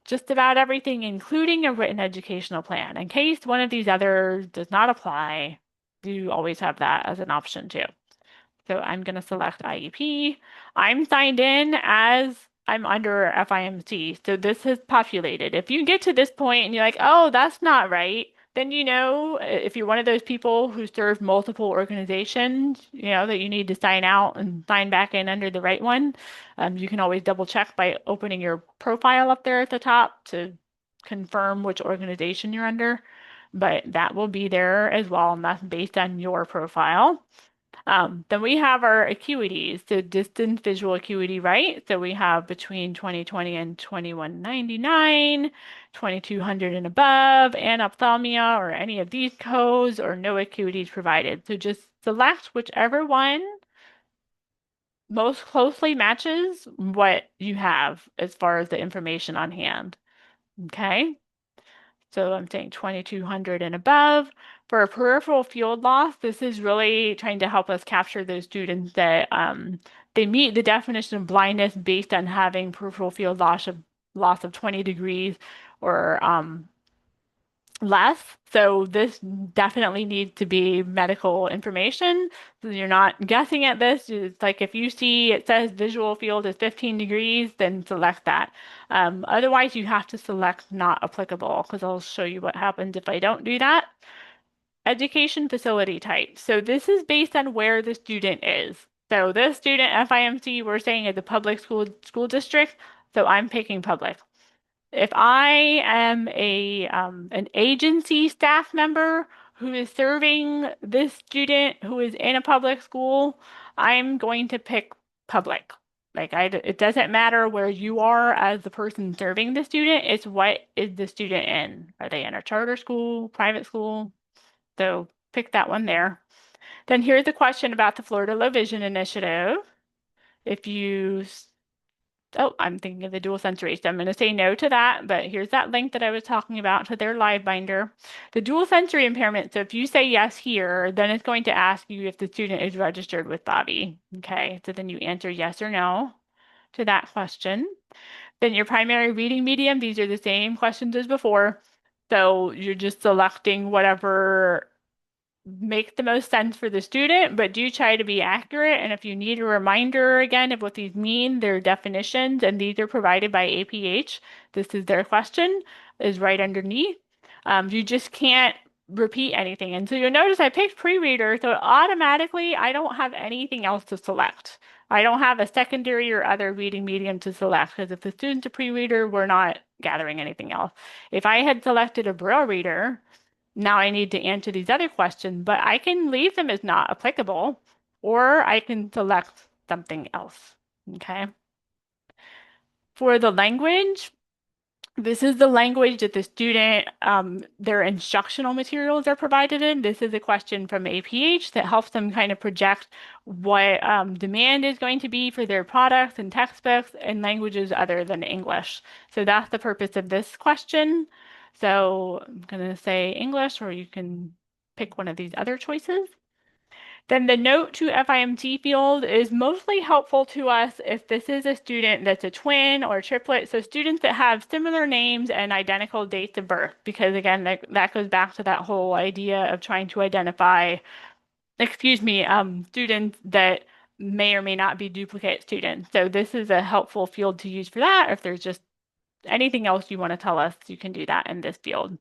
just about everything, including a written educational plan. In case one of these others does not apply, you always have that as an option too. So I'm going to select IEP. I'm signed in as I'm under FIMC. So this is populated. If you get to this point and you're like, oh, that's not right, then if you're one of those people who serve multiple organizations, that you need to sign out and sign back in under the right one. You can always double check by opening your profile up there at the top to confirm which organization you're under. But that will be there as well, and that's based on your profile. Then we have our acuities, so distance visual acuity, right? So we have between 2020 and 2199, 2200 and above, anophthalmia or any of these codes, or no acuities provided. So just select whichever one most closely matches what you have as far as the information on hand. Okay. So I'm saying 2200 and above. For a peripheral field loss, this is really trying to help us capture those students that they meet the definition of blindness based on having peripheral field loss of 20 degrees or less. So this definitely needs to be medical information. So you're not guessing at this. It's like if you see it says visual field is 15 degrees, then select that. Otherwise, you have to select not applicable because I'll show you what happens if I don't do that. Education facility type. So this is based on where the student is. So this student, FIMC, we're saying is a public school district. So I'm picking public. If I am an agency staff member who is serving this student who is in a public school, I'm going to pick public. It doesn't matter where you are as the person serving the student, it's what is the student in? Are they in a charter school, private school? So pick that one there. Then here's a question about the Florida Low Vision Initiative. If you Oh, I'm thinking of the dual sensory. So I'm going to say no to that, but here's that link that I was talking about to their live binder. The dual sensory impairment. So if you say yes here, then it's going to ask you if the student is registered with Bobby. Okay, so then you answer yes or no to that question. Then your primary reading medium, these are the same questions as before. So you're just selecting whatever make the most sense for the student, but do try to be accurate. And if you need a reminder again of what these mean, their definitions, and these are provided by APH. This is their question, is right underneath. You just can't repeat anything. And so you'll notice I picked pre-reader, so automatically I don't have anything else to select. I don't have a secondary or other reading medium to select because if the student's a pre-reader, we're not gathering anything else. If I had selected a Braille reader, now I need to answer these other questions, but I can leave them as not applicable, or I can select something else. Okay. For the language, this is the language that the student, their instructional materials are provided in. This is a question from APH that helps them kind of project what demand is going to be for their products and textbooks in languages other than English. So that's the purpose of this question. So I'm going to say English, or you can pick one of these other choices. Then the note to FIMC field is mostly helpful to us if this is a student that's a twin or triplet. So students that have similar names and identical dates of birth, because again, that goes back to that whole idea of trying to identify, students that may or may not be duplicate students. So this is a helpful field to use for that. If there's just anything else you want to tell us, you can do that in this field.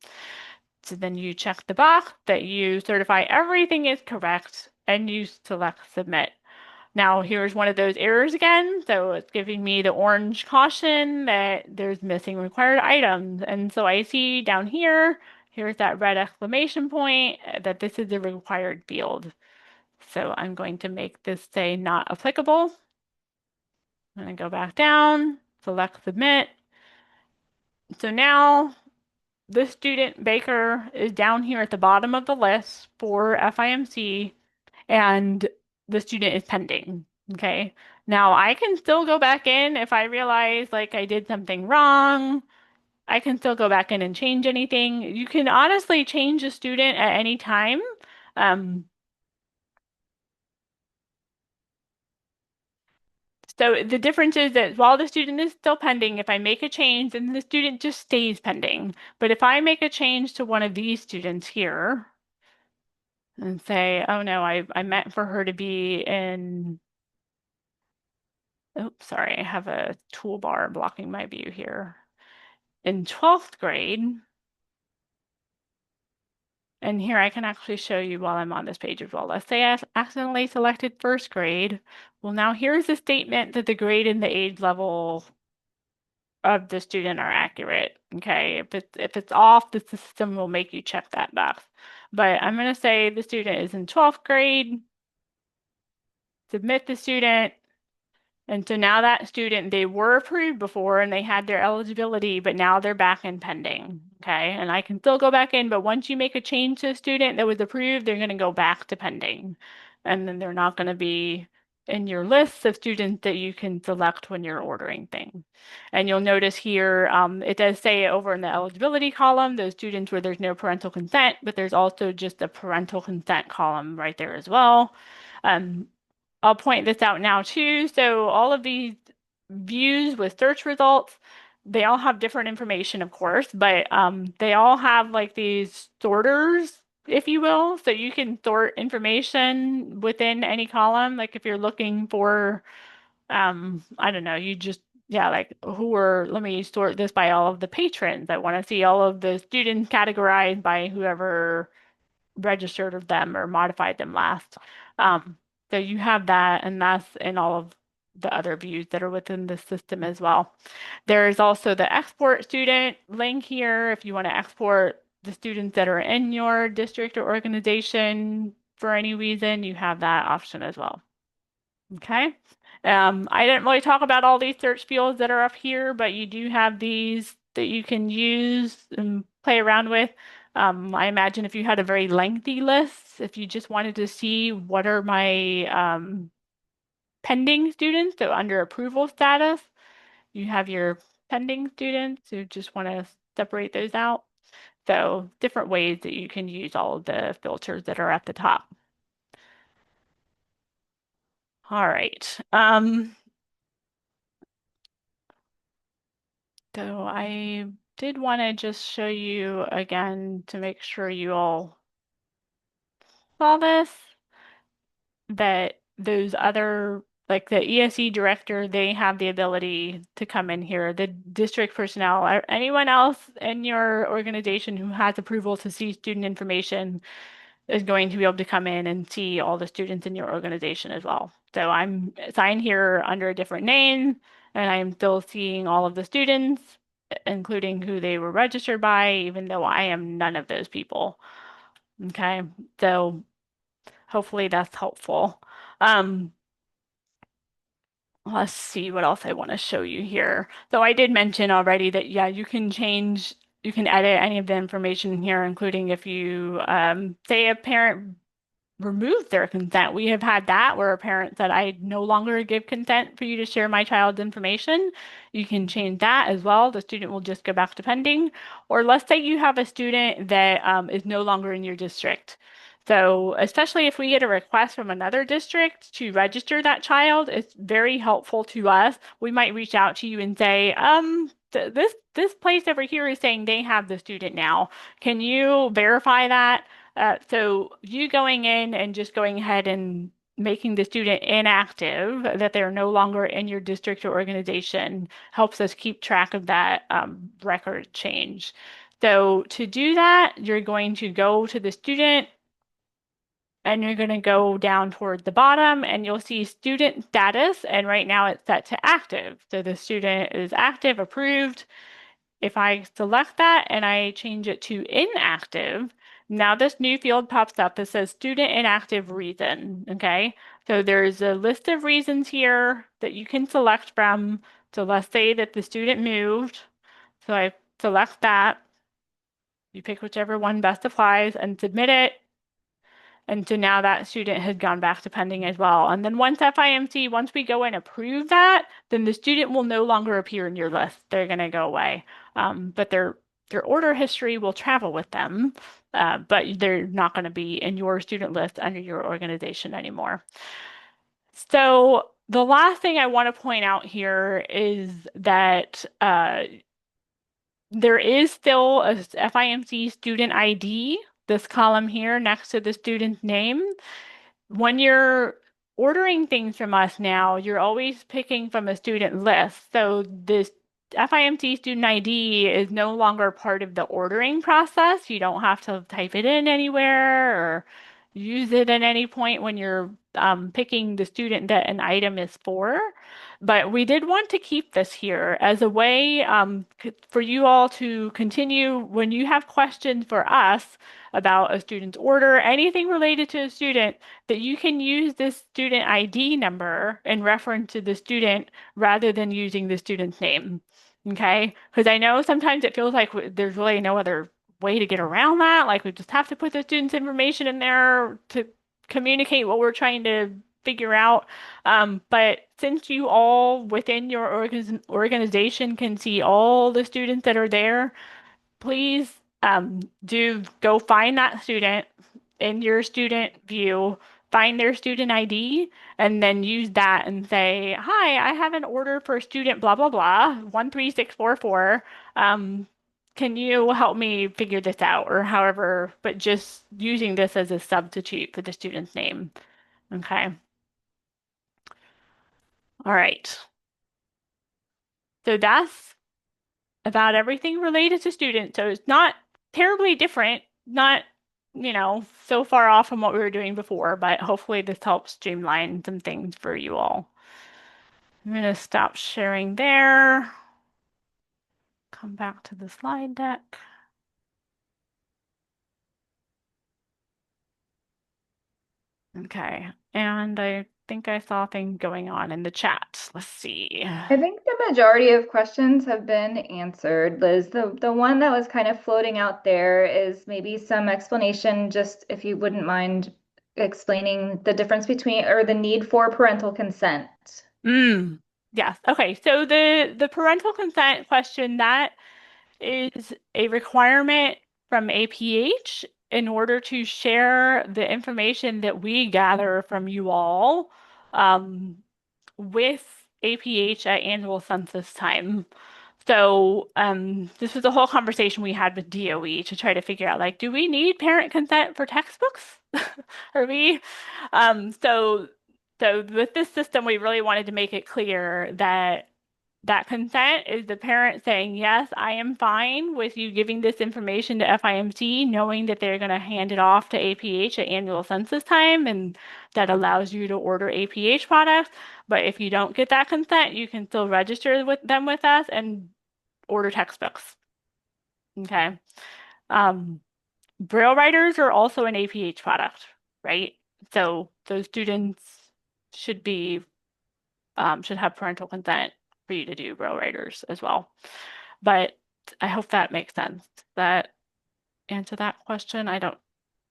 So then you check the box that you certify everything is correct and you select submit. Now here's one of those errors again. So it's giving me the orange caution that there's missing required items. And so I see down here, here's that red exclamation point that this is a required field. So I'm going to make this say not applicable. I'm going to go back down, select submit. So now the student Baker is down here at the bottom of the list for FIMC, and the student is pending. Okay. Now I can still go back in if I realize like I did something wrong. I can still go back in and change anything. You can honestly change a student at any time. Um, so the difference is that while the student is still pending, if I make a change, then the student just stays pending. But if I make a change to one of these students here, and say, oh no, I meant for her to be in, oops, sorry, I have a toolbar blocking my view here. In 12th grade, and here I can actually show you while I'm on this page as well. Let's say I accidentally selected first grade. Well, now here's the statement that the grade and the age level of the student are accurate. Okay, if it's off, the system will make you check that box. But I'm going to say the student is in 12th grade, submit the student. And so now that student, they were approved before and they had their eligibility, but now they're back in pending. Okay. And I can still go back in, but once you make a change to a student that was approved, they're going to go back to pending. And then they're not going to be in your list of students that you can select when you're ordering things. And you'll notice here, it does say over in the eligibility column, those students where there's no parental consent, but there's also just a parental consent column right there as well. Um, I'll point this out now too. So all of these views with search results, they all have different information, of course, but they all have like these sorters, if you will. So you can sort information within any column. Like if you're looking for, I don't know, you just, yeah, like let me sort this by all of the patrons. I want to see all of the students categorized by whoever registered of them or modified them last. Um, so you have that, and that's in all of the other views that are within the system as well. There's also the export student link here if you want to export the students that are in your district or organization for any reason, you have that option as well. Okay. I didn't really talk about all these search fields that are up here, but you do have these that you can use and play around with. I imagine if you had a very lengthy list, if you just wanted to see what are my pending students, so under approval status, You have your pending students who just want to separate those out. So different ways that you can use all of the filters that are at the top. All right. So I did want to just show you again to make sure you all saw this, that those other, like the ESE director, they have the ability to come in here. The district personnel, or anyone else in your organization who has approval to see student information is going to be able to come in and see all the students in your organization as well. So I'm signed here under a different name, and I'm still seeing all of the students, including who they were registered by, even though I am none of those people. Okay, so hopefully that's helpful. Um, let's see what else I want to show you here. So I did mention already that, yeah, you can edit any of the information here, including if you say a parent remove their consent. We have had that where a parent said, I no longer give consent for you to share my child's information. You can change that as well. The student will just go back to pending. Or let's say you have a student that is no longer in your district. So, especially if we get a request from another district to register that child, it's very helpful to us. We might reach out to you and say, this place over here is saying they have the student now. Can you verify that? So you going in and just going ahead and making the student inactive, that they're no longer in your district or organization, helps us keep track of that record change. So to do that, you're going to go to the student and you're going to go down toward the bottom and you'll see student status. And right now it's set to active. So the student is active, approved. If I select that and I change it to inactive, now this new field pops up that says student inactive reason. Okay, so there's a list of reasons here that you can select from. So let's say that the student moved. So I select that. You pick whichever one best applies and submit it. And so now that student has gone back to pending as well. And then once FIMC, once we go and approve that, then the student will no longer appear in your list. They're going to go away. But their order history will travel with them, but they're not going to be in your student list under your organization anymore. So the last thing I want to point out here is that there is still a FIMC student ID, this column here next to the student's name. When you're ordering things from us now, you're always picking from a student list. So this FIMC Student ID is no longer part of the ordering process. You don't have to type it in anywhere or use it at any point when you're picking the student that an item is for. But we did want to keep this here as a way for you all to continue when you have questions for us about a student's order, anything related to a student, that you can use this student ID number in reference to the student rather than using the student's name. Okay? Because I know sometimes it feels like there's really no other way to get around that. Like we just have to put the student's information in there to communicate what we're trying to figure out. But since you all within your organization can see all the students that are there, please do go find that student in your student view, find their student ID, and then use that and say, "Hi, I have an order for student blah blah blah 13644. Can you help me figure this out?" Or however, but just using this as a substitute for the student's name. Okay. All right. So that's about everything related to students. So it's not terribly different, not, so far off from what we were doing before, but hopefully this helps streamline some things for you all. I'm going to stop sharing there. Come back to the slide deck. Okay. And I think I saw things going on in the chat. Let's see. I think the majority of questions have been answered, Liz. The one that was kind of floating out there is maybe some explanation, just if you wouldn't mind explaining the difference between or the need for parental consent. Mm. Yes. Okay. So the parental consent question, that is a requirement from APH in order to share the information that we gather from you all um, with APH at annual census time. So this was a whole conversation we had with DOE to try to figure out, like, do we need parent consent for textbooks? Are we? So with this system, we really wanted to make it clear that that consent is the parent saying, yes, I am fine with you giving this information to FIMC, knowing that they're going to hand it off to APH at annual census time, and that allows you to order APH products. But if you don't get that consent, you can still register with them with us and order textbooks. Okay. Um, Braille writers are also an APH product, right? So those students should be should have parental consent for you to do Braille writers as well. But I hope that makes sense. Does that answer that question? I don't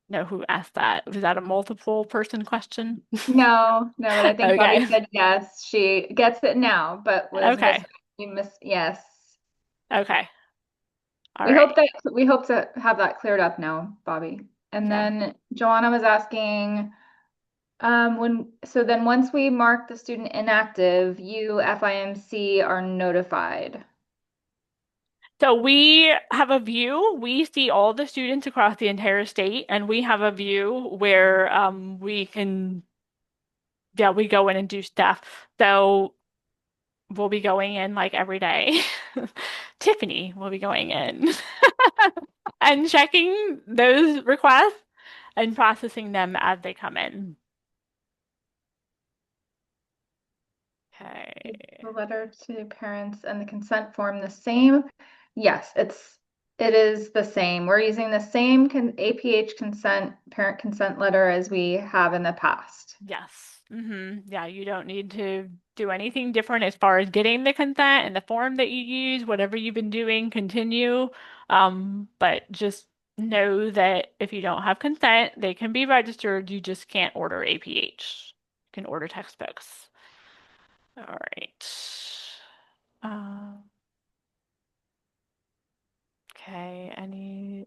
know who asked that. Was that a multiple person question? No, no, but I think Bobby Okay. said yes. She gets it now, but was Okay. yes. Okay. All We right. hope that we hope to have that cleared up now, Bobby. And Yeah. then Joanna was asking, then once we mark the student inactive, you FIMC are notified. So we have a view. We see all the students across the entire state, and we have a view where we can, yeah, we go in and do stuff. So we'll be going in like every day. Tiffany will be going in and checking those requests and processing them as they come in. The Okay. letter to parents and the consent form the same? Yes, it is the same. We're using the same APH consent, parent consent letter as we have in the past. Yes. Yeah, you don't need to do anything different as far as getting the consent and the form that you use, whatever you've been doing, continue. But just know that if you don't have consent, they can be registered. You just can't order APH. You can order textbooks. All right. Um, okay, any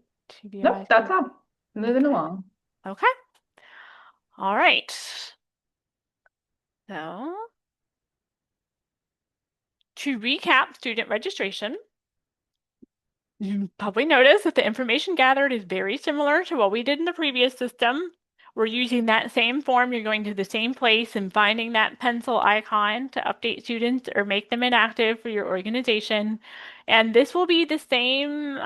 Nope, TBIs? that's all. Moving Okay. along. Okay. All right. So, to recap student registration, you probably noticed that the information gathered is very similar to what we did in the previous system. We're using that same form. You're going to the same place and finding that pencil icon to update students or make them inactive for your organization. And this will be the same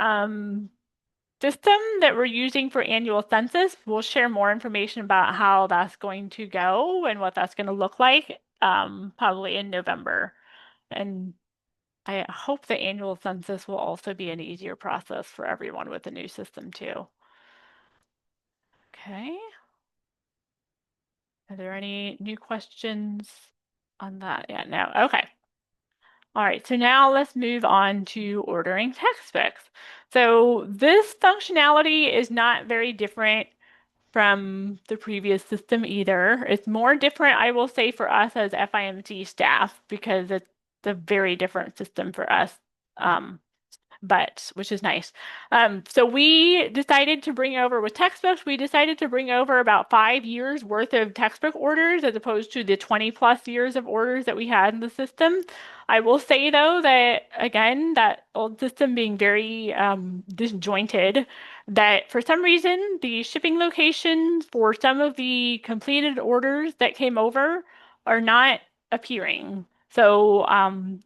system that we're using for annual census. We'll share more information about how that's going to go and what that's going to look like probably in November. And I hope the annual census will also be an easier process for everyone with the new system too. Okay. Are there any new questions on that yet? No. Okay. All right. So now let's move on to ordering textbooks. So this functionality is not very different from the previous system either. It's more different, I will say, for us as FIMC staff because it's a very different system for us. Um, but which is nice. So we decided to bring over with textbooks, we decided to bring over about 5 years worth of textbook orders as opposed to the 20 plus years of orders that we had in the system. I will say though that again, that old system being very disjointed, that for some reason the shipping locations for some of the completed orders that came over are not appearing. So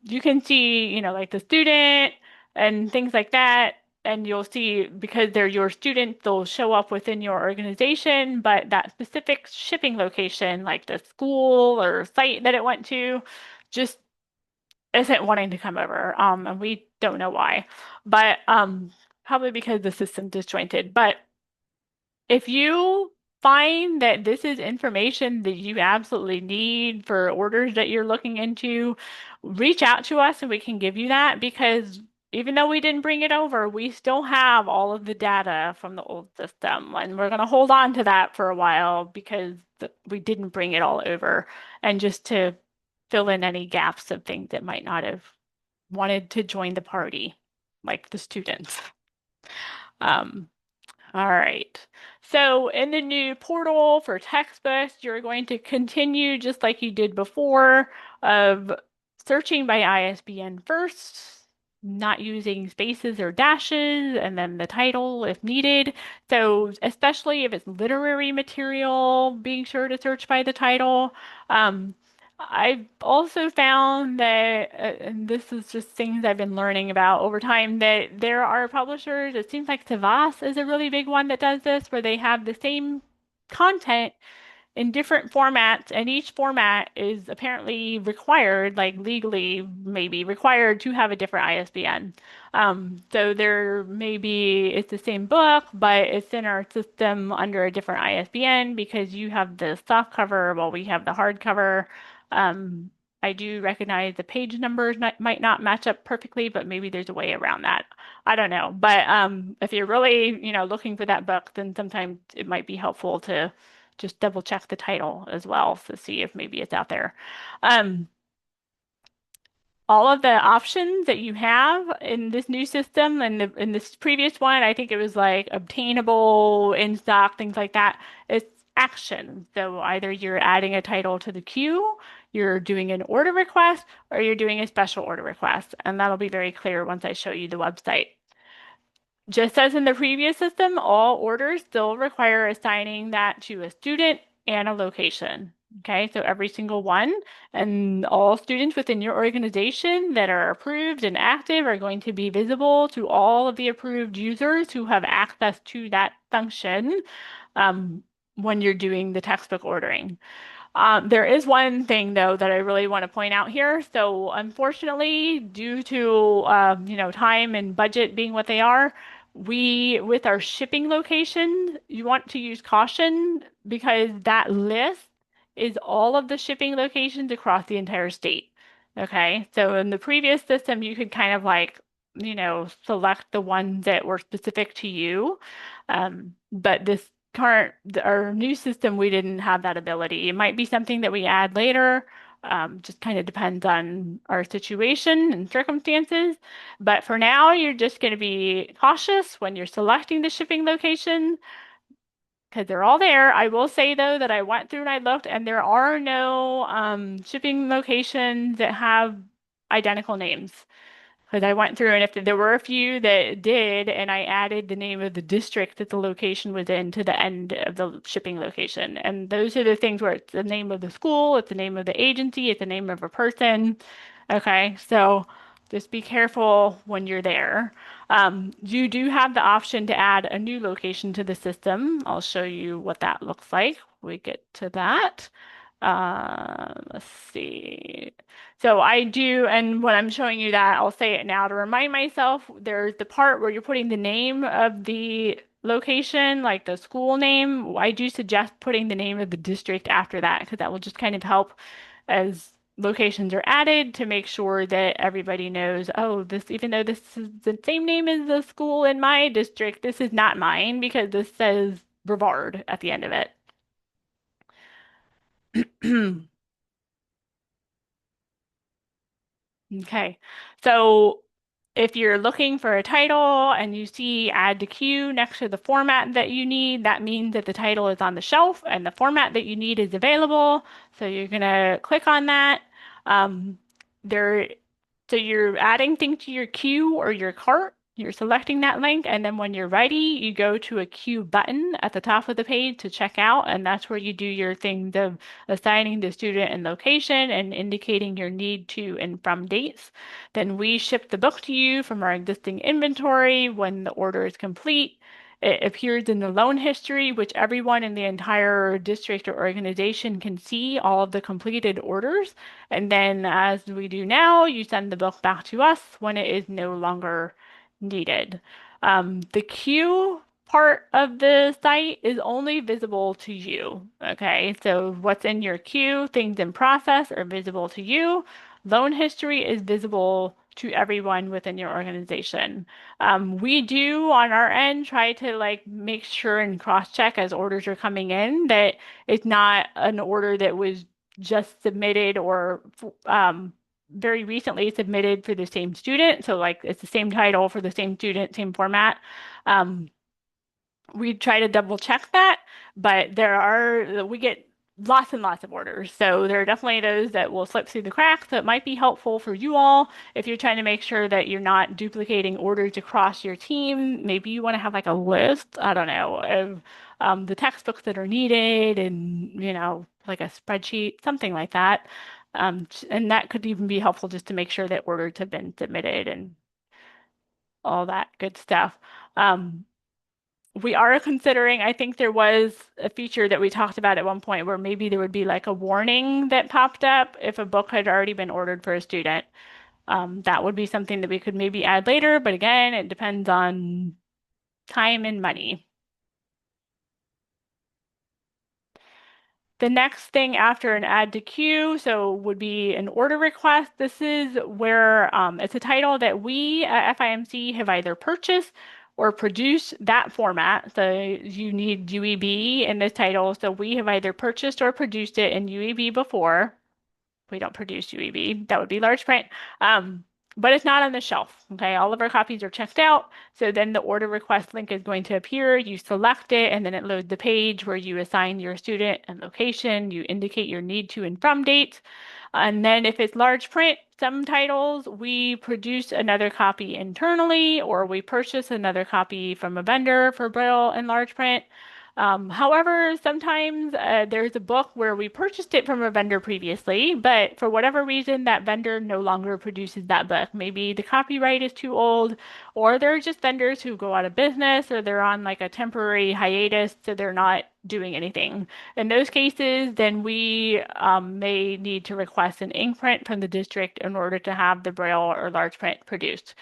you can see, like the student and things like that. And you'll see because they're your students, they'll show up within your organization, but that specific shipping location, like the school or site that it went to, just isn't wanting to come over. And we don't know why, but probably because the system's disjointed. But if you find that this is information that you absolutely need for orders that you're looking into, reach out to us and we can give you that because even though we didn't bring it over, we still have all of the data from the old system. And we're going to hold on to that for a while because we didn't bring it all over. And just to fill in any gaps of things that might not have wanted to join the party, like the students. Um, all right. So in the new portal for textbooks, you're going to continue just like you did before of searching by ISBN first, not using spaces or dashes, and then the title if needed. So especially if it's literary material, being sure to search by the title. Um, I've also found that, and this is just things I've been learning about over time, that there are publishers, it seems like Savas is a really big one that does this, where they have the same content in different formats, and each format is apparently required, like legally maybe required to have a different ISBN. So there may be it's the same book, but it's in our system under a different ISBN because you have the soft cover while we have the hardcover. Um, I do recognize the page numbers might not match up perfectly, but maybe there's a way around that. I don't know. But if you're really, looking for that book, then sometimes it might be helpful to just double check the title as well to see if maybe it's out there. Um, all of the options that you have in this new system and in this previous one, I think it was like obtainable, in stock, things like that. It's action. So either you're adding a title to the queue, you're doing an order request, or you're doing a special order request. And that'll be very clear once I show you the website. Just as in the previous system, all orders still require assigning that to a student and a location. Okay, so every single one, and all students within your organization that are approved and active are going to be visible to all of the approved users who have access to that function um, when you're doing the textbook ordering. There is one thing though that I really want to point out here. So unfortunately, due to time and budget being what they are, we with our shipping locations, you want to use caution because that list is all of the shipping locations across the entire state. Okay, so in the previous system, you could kind of like select the ones that were specific to you, but this our new system, we didn't have that ability. It might be something that we add later. Just kind of depends on our situation and circumstances. But for now, you're just going to be cautious when you're selecting the shipping location because they're all there. I will say though that I went through and I looked, and there are no shipping locations that have identical names. Because I went through and if there were a few that did, and I added the name of the district that the location was in to the end of the shipping location. And those are the things where it's the name of the school, it's the name of the agency, it's the name of a person. Okay, so just be careful when you're there. You do have the option to add a new location to the system. I'll show you what that looks like when we get to that. Let's see. So I do, and when I'm showing you that, I'll say it now to remind myself. There's the part where you're putting the name of the location, like the school name. I do suggest putting the name of the district after that because that will just kind of help as locations are added to make sure that everybody knows, oh, this, even though this is the same name as the school in my district, this is not mine because this says Brevard at the end of it. Okay, so if you're looking for a title and you see add to queue next to the format that you need, that means that the title is on the shelf and the format that you need is available. So you're gonna click on that. Um, there, so you're adding things to your queue or your cart. You're selecting that link, and then when you're ready, you go to a queue button at the top of the page to check out, and that's where you do your thing of assigning the student and location and indicating your need to and from dates. Then we ship the book to you from our existing inventory when the order is complete. It appears in the loan history, which everyone in the entire district or organization can see all of the completed orders. And then, as we do now, you send the book back to us when it is no longer needed. The queue part of the site is only visible to you. Okay, so what's in your queue, things in process are visible to you. Loan history is visible to everyone within your organization. We do on our end try to like make sure and cross-check as orders are coming in that it's not an order that was just submitted or very recently submitted for the same student. So like it's the same title for the same student, same format. Um, we try to double check that, but we get lots and lots of orders. So there are definitely those that will slip through the cracks that might be helpful for you all if you're trying to make sure that you're not duplicating orders across your team. Maybe you want to have like a list, I don't know, of the textbooks that are needed and, like a spreadsheet, something like that. And that could even be helpful just to make sure that orders have been submitted and all that good stuff. Um, we are considering, I think there was a feature that we talked about at one point where maybe there would be like a warning that popped up if a book had already been ordered for a student. That would be something that we could maybe add later, but again, it depends on time and money. The next thing after an add to queue, so would be an order request. This is where it's a title that we at FIMC have either purchased or produced that format. So you need UEB in this title. So we have either purchased or produced it in UEB before. We don't produce UEB. That would be large print. Um, but it's not on the shelf. Okay, all of our copies are checked out. So then the order request link is going to appear. You select it, and then it loads the page where you assign your student and location. You indicate your need to and from dates. And then if it's large print, some titles, we produce another copy internally, or we purchase another copy from a vendor for Braille and large print. However, sometimes there's a book where we purchased it from a vendor previously, but for whatever reason, that vendor no longer produces that book. Maybe the copyright is too old, or there are just vendors who go out of business, or they're on like a temporary hiatus, so they're not doing anything. In those cases, then we may need to request an ink print from the district in order to have the Braille or large print produced.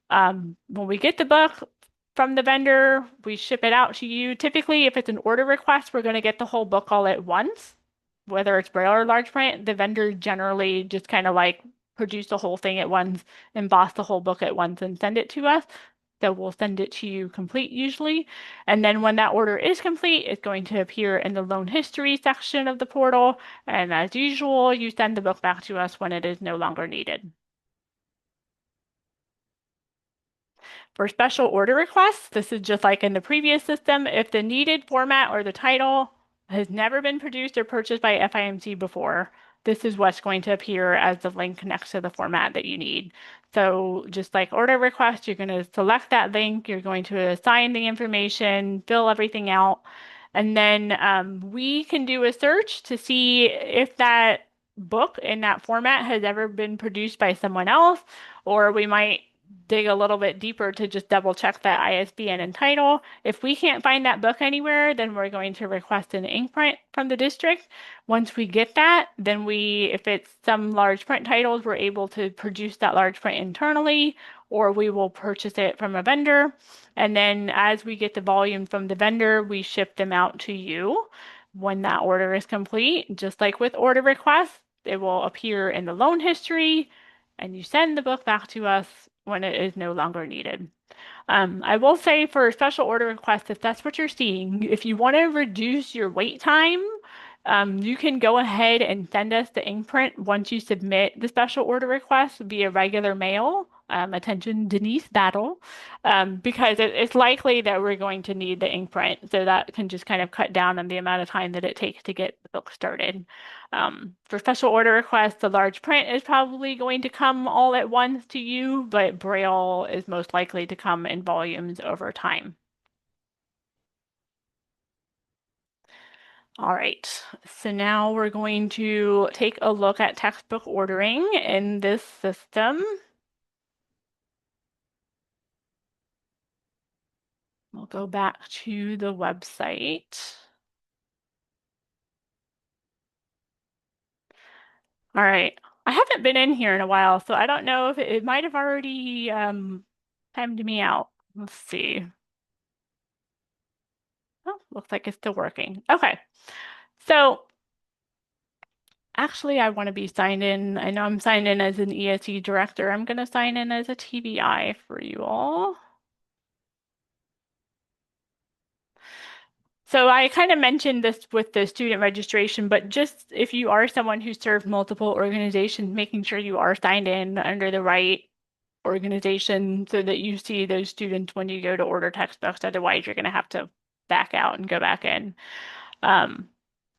When we get the book from the vendor, we ship it out to you. Typically, if it's an order request, we're going to get the whole book all at once, whether it's Braille or large print. The vendor generally just kind of like produce the whole thing at once, emboss the whole book at once, and send it to us. So we'll send it to you complete usually. And then when that order is complete, it's going to appear in the loan history section of the portal. And as usual, you send the book back to us when it is no longer needed. For special order requests, this is just like in the previous system. If the needed format or the title has never been produced or purchased by FIMC before, this is what's going to appear as the link next to the format that you need. So just like order request, you're going to select that link, you're going to assign the information, fill everything out, and then we can do a search to see if that book in that format has ever been produced by someone else, or we might dig a little bit deeper to just double check that ISBN and title. If we can't find that book anywhere, then we're going to request an ink print from the district. Once we get that, then if it's some large print titles, we're able to produce that large print internally, or we will purchase it from a vendor. And then as we get the volume from the vendor, we ship them out to you when that order is complete. Just like with order requests, it will appear in the loan history and you send the book back to us when it is no longer needed. I will say for special order requests, if that's what you're seeing, if you want to reduce your wait time, you can go ahead and send us the ink print once you submit the special order request via regular mail. Attention, Denise Battle, because it's likely that we're going to need the ink print. So that can just kind of cut down on the amount of time that it takes to get the book started. For special order requests, the large print is probably going to come all at once to you, but Braille is most likely to come in volumes over time. All right, so now we're going to take a look at textbook ordering in this system. We'll go back to the website. All right, I haven't been in here in a while, so I don't know if it might have already timed me out. Let's see. Oh, looks like it's still working. Okay, so actually, I want to be signed in. I know I'm signed in as an ESE director. I'm going to sign in as a TBI for you all. So I kind of mentioned this with the student registration, but just if you are someone who served multiple organizations, making sure you are signed in under the right organization so that you see those students when you go to order textbooks. Otherwise, you're going to have to back out and go back in. Um,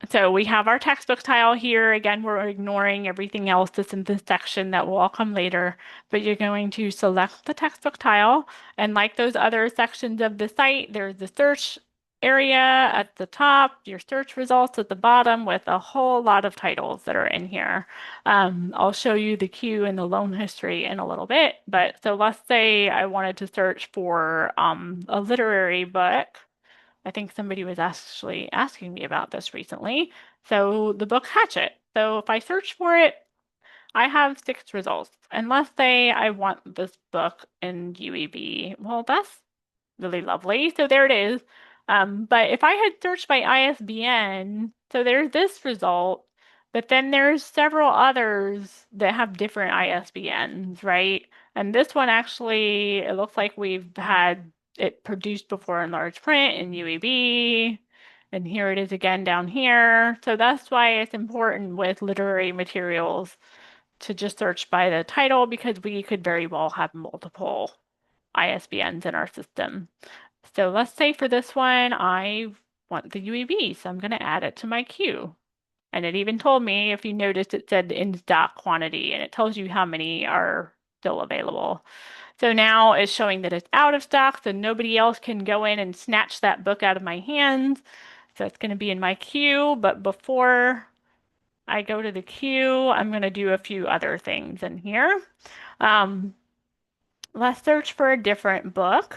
so we have our textbook tile here. Again, we're ignoring everything else that's in this section that will all come later, but you're going to select the textbook tile. And like those other sections of the site, there's the search area at the top, your search results at the bottom with a whole lot of titles that are in here. I'll show you the queue and the loan history in a little bit, but so let's say I wanted to search for a literary book. I think somebody was actually asking me about this recently. So the book Hatchet. So if I search for it, I have 6 results. And let's say I want this book in UEB. Well, that's really lovely. So there it is. But if I had searched by ISBN, so there's this result, but then there's several others that have different ISBNs, right? And this one actually, it looks like we've had it produced before in large print in UEB. And here it is again down here. So that's why it's important with literary materials to just search by the title because we could very well have multiple ISBNs in our system. So let's say for this one, I want the UEB, so I'm going to add it to my queue. And it even told me, if you noticed, it said in stock quantity, and it tells you how many are still available. So now it's showing that it's out of stock, so nobody else can go in and snatch that book out of my hands. So it's going to be in my queue, but before I go to the queue, I'm going to do a few other things in here. Um, let's search for a different book.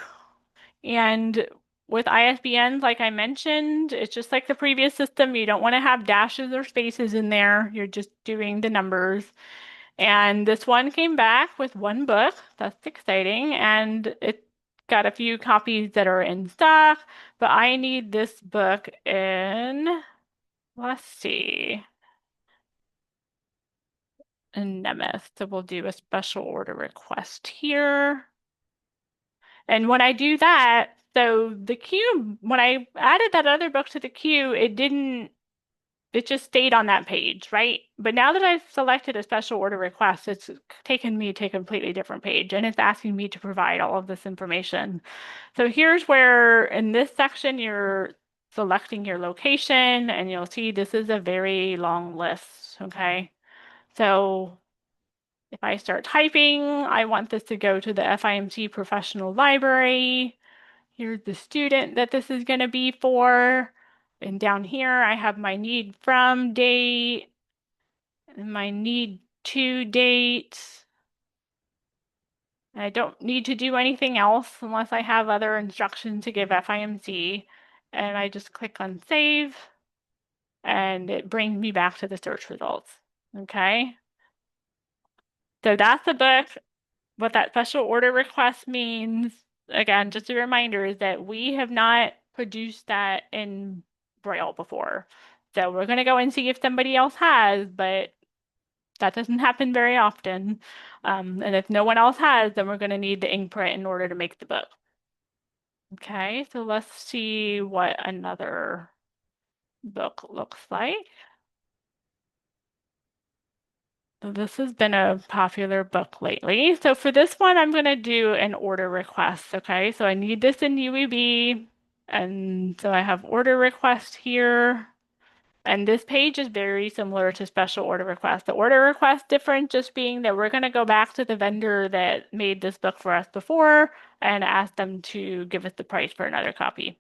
And with ISBNs, like I mentioned, it's just like the previous system. You don't want to have dashes or spaces in there. You're just doing the numbers. And this one came back with one book. That's exciting. And it got a few copies that are in stock, but I need this book in, let's see, in Nemeth. So we'll do a special order request here. And when I do that, so the queue, when I added that other book to the queue, it just stayed on that page, right? But now that I've selected a special order request, it's taken me to a completely different page and it's asking me to provide all of this information. So here's where in this section, you're selecting your location and you'll see this is a very long list, okay? So if I start typing, I want this to go to the FIMC Professional Library. Here's the student that this is going to be for. And down here, I have my need from date and my need to date. I don't need to do anything else unless I have other instructions to give FIMC. And I just click on save and it brings me back to the search results. Okay. So that's the book. What that special order request means, again, just a reminder, is that we have not produced that in Braille before. So we're going to go and see if somebody else has, but that doesn't happen very often. And if no one else has, then we're going to need the ink print in order to make the book. Okay, so let's see what another book looks like. So this has been a popular book lately. So for this one, I'm going to do an order request. Okay, so I need this in UEB. And so I have order request here. And this page is very similar to special order request. The order request difference just being that we're going to go back to the vendor that made this book for us before and ask them to give us the price for another copy.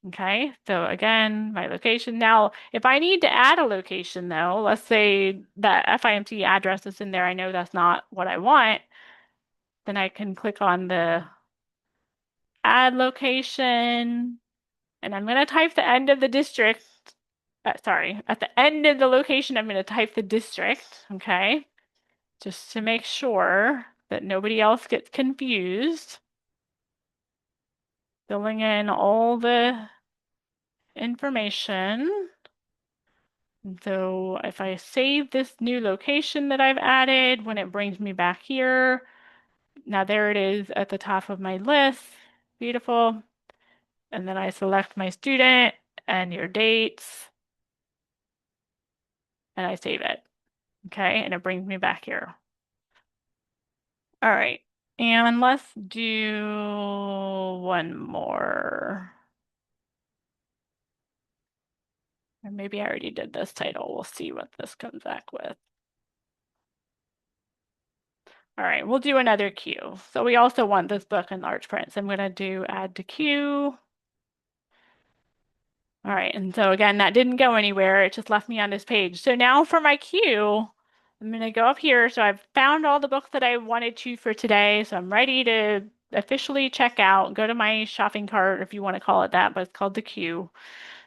Okay, so again, my location. Now, if I need to add a location though, let's say that FIMC address is in there, I know that's not what I want, then I can click on the add location and I'm going to type the end of the district. Sorry, at the end of the location, I'm going to type the district, okay, just to make sure that nobody else gets confused. Filling in all the information. And so if I save this new location that I've added, when it brings me back here, now there it is at the top of my list. Beautiful. And then I select my student and your dates, and I save it. Okay, and it brings me back here. All right, and let's do one more. Or maybe I already did this title. We'll see what this comes back with. All right, we'll do another queue. So we also want this book in large print. So I'm going to do add to queue. All right, and so again, that didn't go anywhere. It just left me on this page. So now for my queue, I'm going to go up here. So I've found all the books that I wanted to for today. So I'm ready to officially check out, go to my shopping cart, if you want to call it that, but it's called the queue.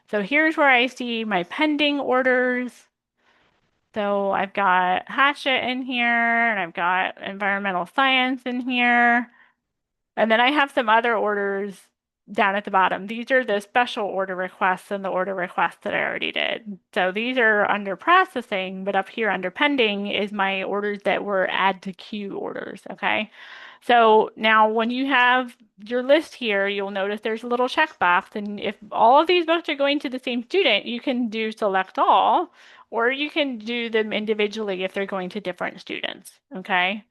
So here's where I see my pending orders. So I've got Hatchet in here, and I've got environmental science in here. And then I have some other orders down at the bottom. These are the special order requests and the order requests that I already did. So these are under processing, but up here under pending is my orders that were add to queue orders, okay? So now when you have your list here, you'll notice there's a little checkbox, and if all of these books are going to the same student, you can do select all, or you can do them individually if they're going to different students, okay?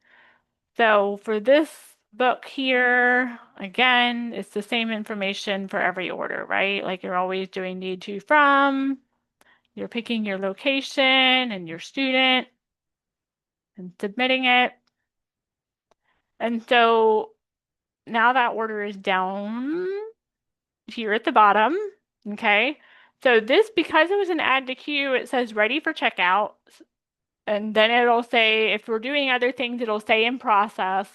So for this book here, again, it's the same information for every order, right? Like you're always doing need to from, you're picking your location and your student and submitting it. And so now that order is down here at the bottom, okay? So this, because it was an add to queue, it says ready for checkout. And then it'll say, if we're doing other things, it'll say in process.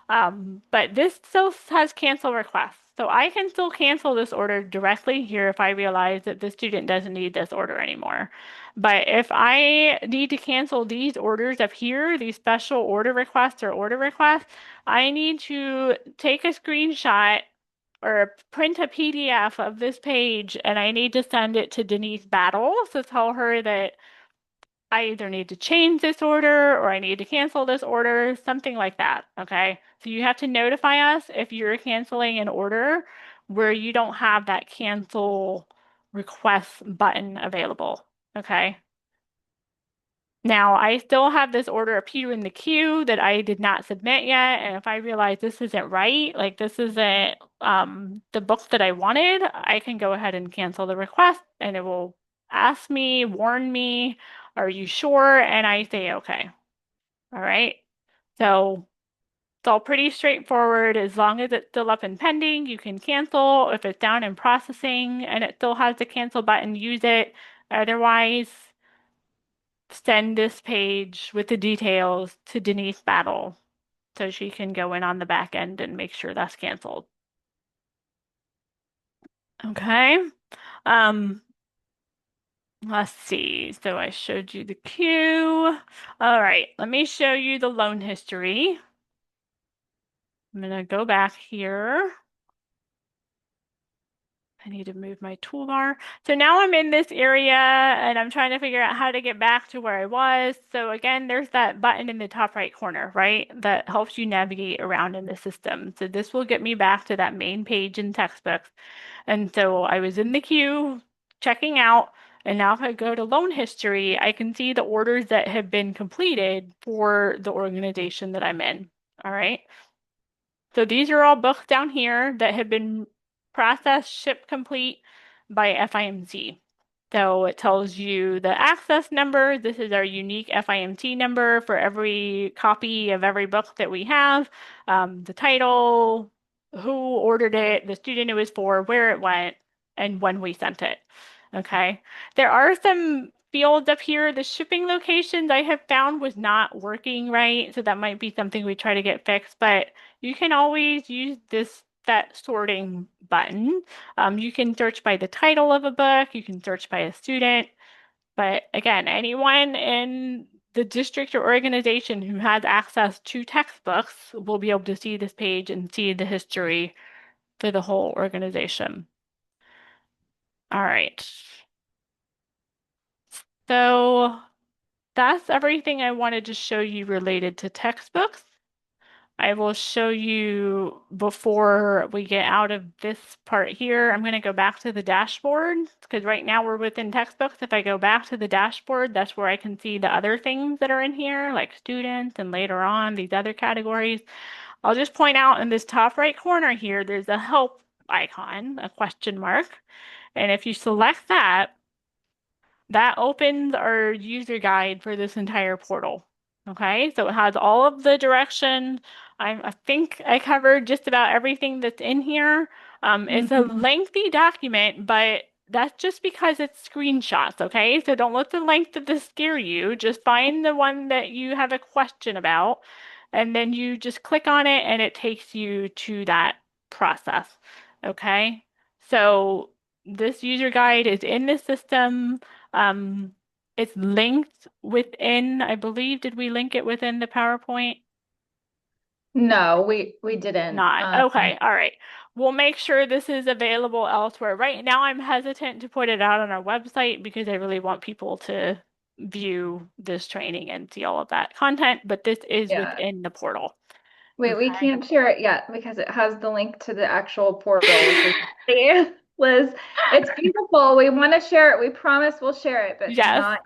But this still has cancel requests. So I can still cancel this order directly here if I realize that the student doesn't need this order anymore. But if I need to cancel these orders up here, these special order requests or order requests, I need to take a screenshot or print a PDF of this page, and I need to send it to Denise Battle to tell her that I either need to change this order or I need to cancel this order, something like that. Okay. So you have to notify us if you're canceling an order where you don't have that cancel request button available. Okay. Now, I still have this order up here in the queue that I did not submit yet. And if I realize this isn't right, like this isn't the book that I wanted, I can go ahead and cancel the request and it will ask me, warn me, are you sure? And I say, okay. All right. So it's all pretty straightforward. As long as it's still up and pending, you can cancel. If it's down in processing and it still has the cancel button, use it. Otherwise, send this page with the details to Denise Battle so she can go in on the back end and make sure that's canceled. Okay. Um, let's see. So I showed you the queue. All right, let me show you the loan history. I'm gonna go back here. I need to move my toolbar. So now I'm in this area and I'm trying to figure out how to get back to where I was. So again, there's that button in the top right corner, right? That helps you navigate around in the system. So this will get me back to that main page in textbooks. And so I was in the queue checking out. And now if I go to loan history, I can see the orders that have been completed for the organization that I'm in. All right. So these are all books down here that have been processed, shipped complete by FIMC. So it tells you the access number. This is our unique FIMC number for every copy of every book that we have. The title, who ordered it, the student it was for, where it went, and when we sent it. Okay. There are some fields up here. The shipping locations I have found was not working right. So that might be something we try to get fixed, but you can always use that sorting button. You can search by the title of a book, you can search by a student, but again, anyone in the district or organization who has access to textbooks will be able to see this page and see the history for the whole organization. All right. So that's everything I wanted to show you related to textbooks. I will show you before we get out of this part here. I'm going to go back to the dashboard because right now we're within textbooks. If I go back to the dashboard, that's where I can see the other things that are in here, like students, and later on these other categories. I'll just point out in this top right corner here, there's a help icon, a question mark. And if you select that, that opens our user guide for this entire portal. Okay, so it has all of the directions. I think I covered just about everything that's in here. It's a Mhm. lengthy document, but that's just because it's screenshots, okay? So don't let the length of this scare you. Just find the one that you have a question about, and then you just click on it and it takes you to that process, okay? So this user guide is in the system. Um, it's linked within, I believe, did we link it within the PowerPoint? No, we didn't. Not. Okay, all right. We'll make sure this is available elsewhere. Right now, I'm hesitant to put it out on our website because I really want people to view this training and see all of that content, but this is Yeah. within the portal. Wait, we Okay. can't share it yet because it has the link to the actual portal, which is Liz. It's beautiful. We want to share it. We promise we'll share it, but Yes, not.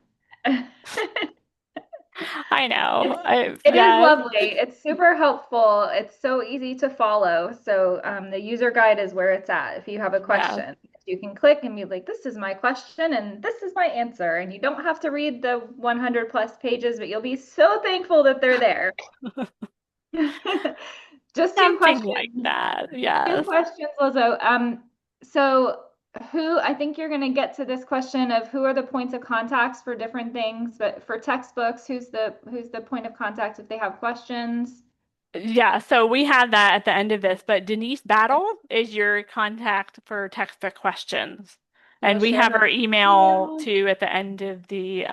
I know. It is Yes, lovely. It's super helpful. It's so easy to follow. So the user guide is where it's at. If you have a yes. question, you can click and be like, this is my question and this is my answer. And you don't have to read the 100 plus pages, but you'll be so thankful that they're there. Just two Something like questions. that. Two Yes. questions, Lizzo. So who, I think you're going to get to this question of who are the points of contacts for different things, but for textbooks, who's the point of contact if they have questions? Yeah, so we have that at the end of this, but Denise Battle is your contact for textbook questions. We'll And we share have her her email email. too at the end of the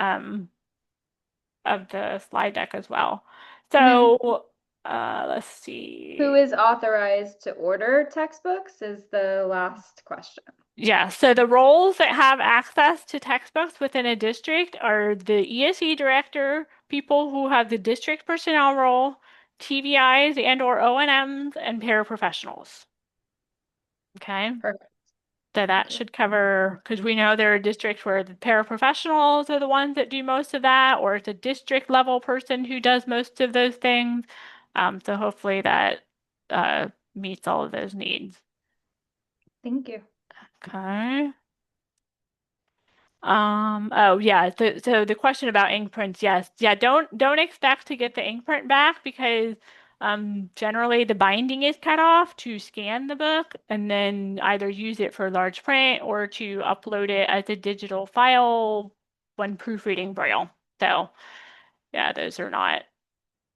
slide deck as well. And then So let's who see. is authorized to order textbooks is the last question. Yeah, so the roles that have access to textbooks within a district are the ESE director, people who have the district personnel role, TVIs and or O&Ms, and paraprofessionals. Okay. Perfect. So Thank that you. should cover, because we know there are districts where the paraprofessionals are the ones that do most of that, or it's a district level person who does most of those things. So hopefully that meets all of those needs. Thank you. Okay. Oh yeah, so the question about ink prints, yes. Yeah, don't expect to get the ink print back because generally the binding is cut off to scan the book and then either use it for large print or to upload it as a digital file when proofreading Braille. So yeah, those are not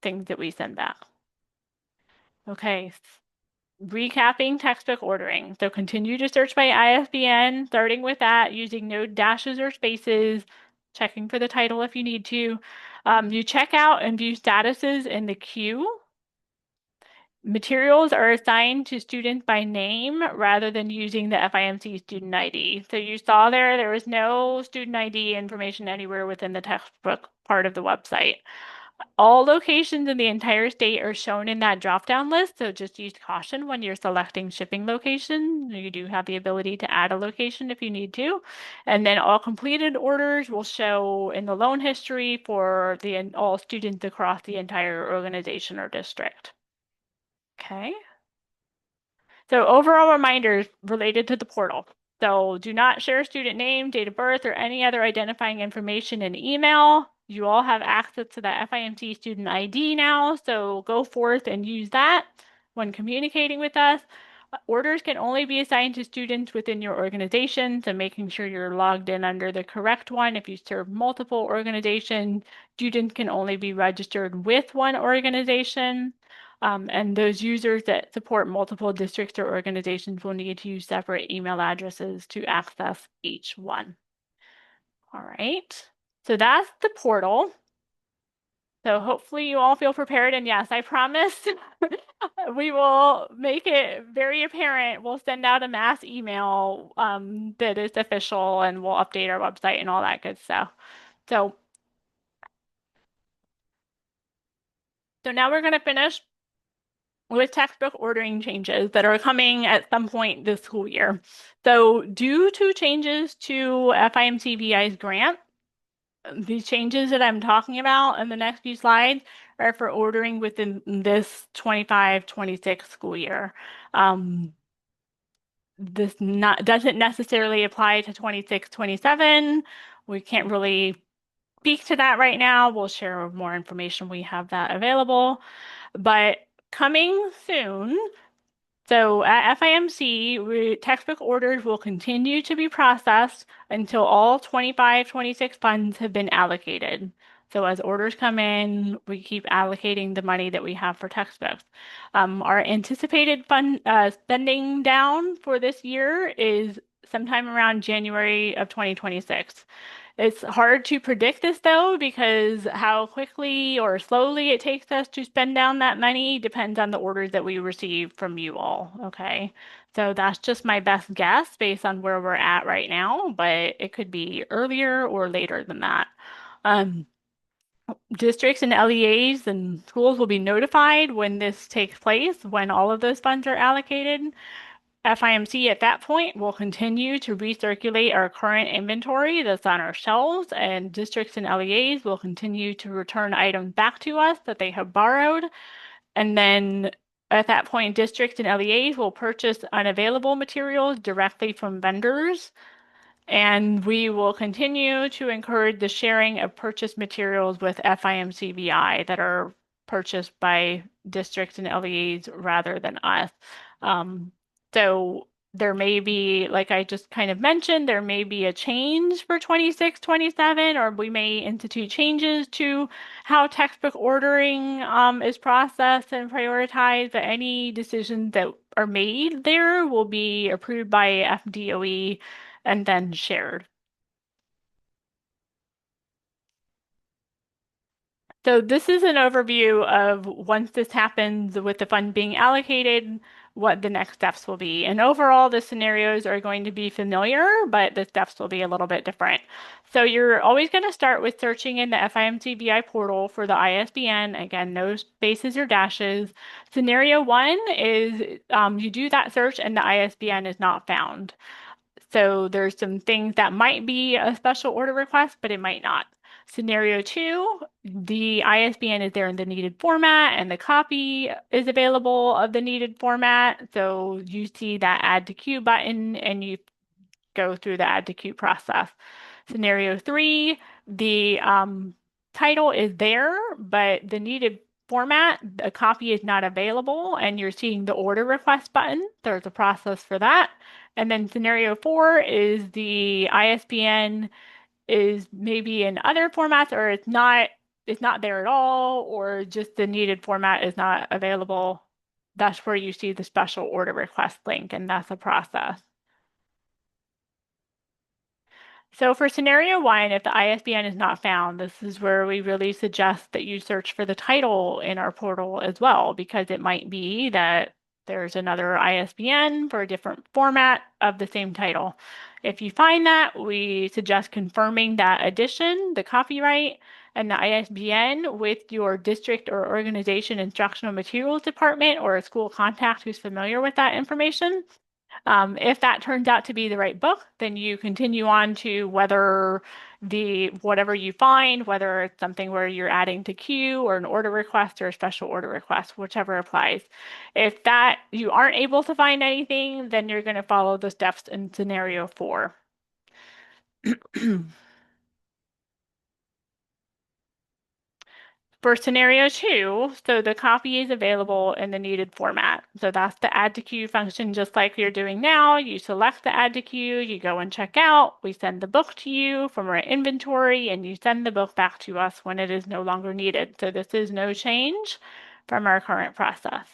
things that we send back. Okay, recapping textbook ordering. So continue to search by ISBN, starting with that, using no dashes or spaces, checking for the title if you need to. You check out and view statuses in the queue. Materials are assigned to students by name rather than using the FIMC Student ID. So you saw there was no student ID information anywhere within the textbook part of the website. All locations in the entire state are shown in that drop-down list, so just use caution when you're selecting shipping location. You do have the ability to add a location if you need to. And then all completed orders will show in the loan history for all students across the entire organization or district. Okay. So overall reminders related to the portal. So do not share student name, date of birth, or any other identifying information in email. You all have access to the FIMC Student ID now, so go forth and use that when communicating with us. Orders can only be assigned to students within your organization, so making sure you're logged in under the correct one. If you serve multiple organizations, students can only be registered with one organization. And those users that support multiple districts or organizations will need to use separate email addresses to access each one. All right. So that's the portal. So hopefully you all feel prepared. And yes, I promise we will make it very apparent. We'll send out a mass email that is official and we'll update our website and all that good stuff. So, so now we're going to finish with textbook ordering changes that are coming at some point this school year. So due to changes to FIMC-VI's grant, these changes that I'm talking about in the next few slides are for ordering within this 25-26 school year. Um, this not doesn't necessarily apply to 26-27. We can't really speak to that right now. We'll share more information when we have that available. But coming soon, so at FIMC, textbook orders will continue to be processed until all 25-26 funds have been allocated. So as orders come in, we keep allocating the money that we have for textbooks. Our anticipated fund spending down for this year is sometime around January of 2026. It's hard to predict this though, because how quickly or slowly it takes us to spend down that money depends on the orders that we receive from you all. Okay. So that's just my best guess based on where we're at right now, but it could be earlier or later than that. Um, Districts and LEAs and schools will be notified when this takes place, when all of those funds are allocated. FIMC at that point will continue to recirculate our current inventory that's on our shelves, and districts and LEAs will continue to return items back to us that they have borrowed. And then at that point, districts and LEAs will purchase unavailable materials directly from vendors. And we will continue to encourage the sharing of purchased materials with FIMC-VI that are purchased by districts and LEAs rather than us. Um, so there may be, like I just kind of mentioned, there may be a change for 26-27, or we may institute changes to how textbook ordering is processed and prioritized, but any decisions that are made there will be approved by FDOE and then shared. So this is an overview of once this happens with the fund being allocated, what the next steps will be. And overall, the scenarios are going to be familiar, but the steps will be a little bit different. So you're always going to start with searching in the FIMC-VI portal for the ISBN. Again, no spaces or dashes. Scenario one is you do that search and the ISBN is not found. So there's some things that might be a special order request, but it might not. Scenario two, the ISBN is there in the needed format and the copy is available of the needed format. So you see that add to queue button and you go through the add to queue process. Scenario three, the title is there, but the needed format, a copy is not available, and you're seeing the order request button. There's a process for that. And then scenario four is the ISBN is maybe in other formats, or it's not there at all, or just the needed format is not available. That's where you see the special order request link, and that's a process. So for scenario one, if the ISBN is not found, this is where we really suggest that you search for the title in our portal as well, because it might be that there's another ISBN for a different format of the same title. If you find that, we suggest confirming that addition, the copyright, and the ISBN with your district or organization instructional materials department or a school contact who's familiar with that information. If that turns out to be the right book, then you continue on to whatever you find, whether it's something where you're adding to queue or an order request or a special order request, whichever applies. If that you aren't able to find anything, then you're going to follow the steps in scenario four. For scenario two, so the copy is available in the needed format. So that's the add to queue function, just like you're doing now. You select the add to queue, you go and check out. We send the book to you from our inventory, and you send the book back to us when it is no longer needed. So this is no change from our current process.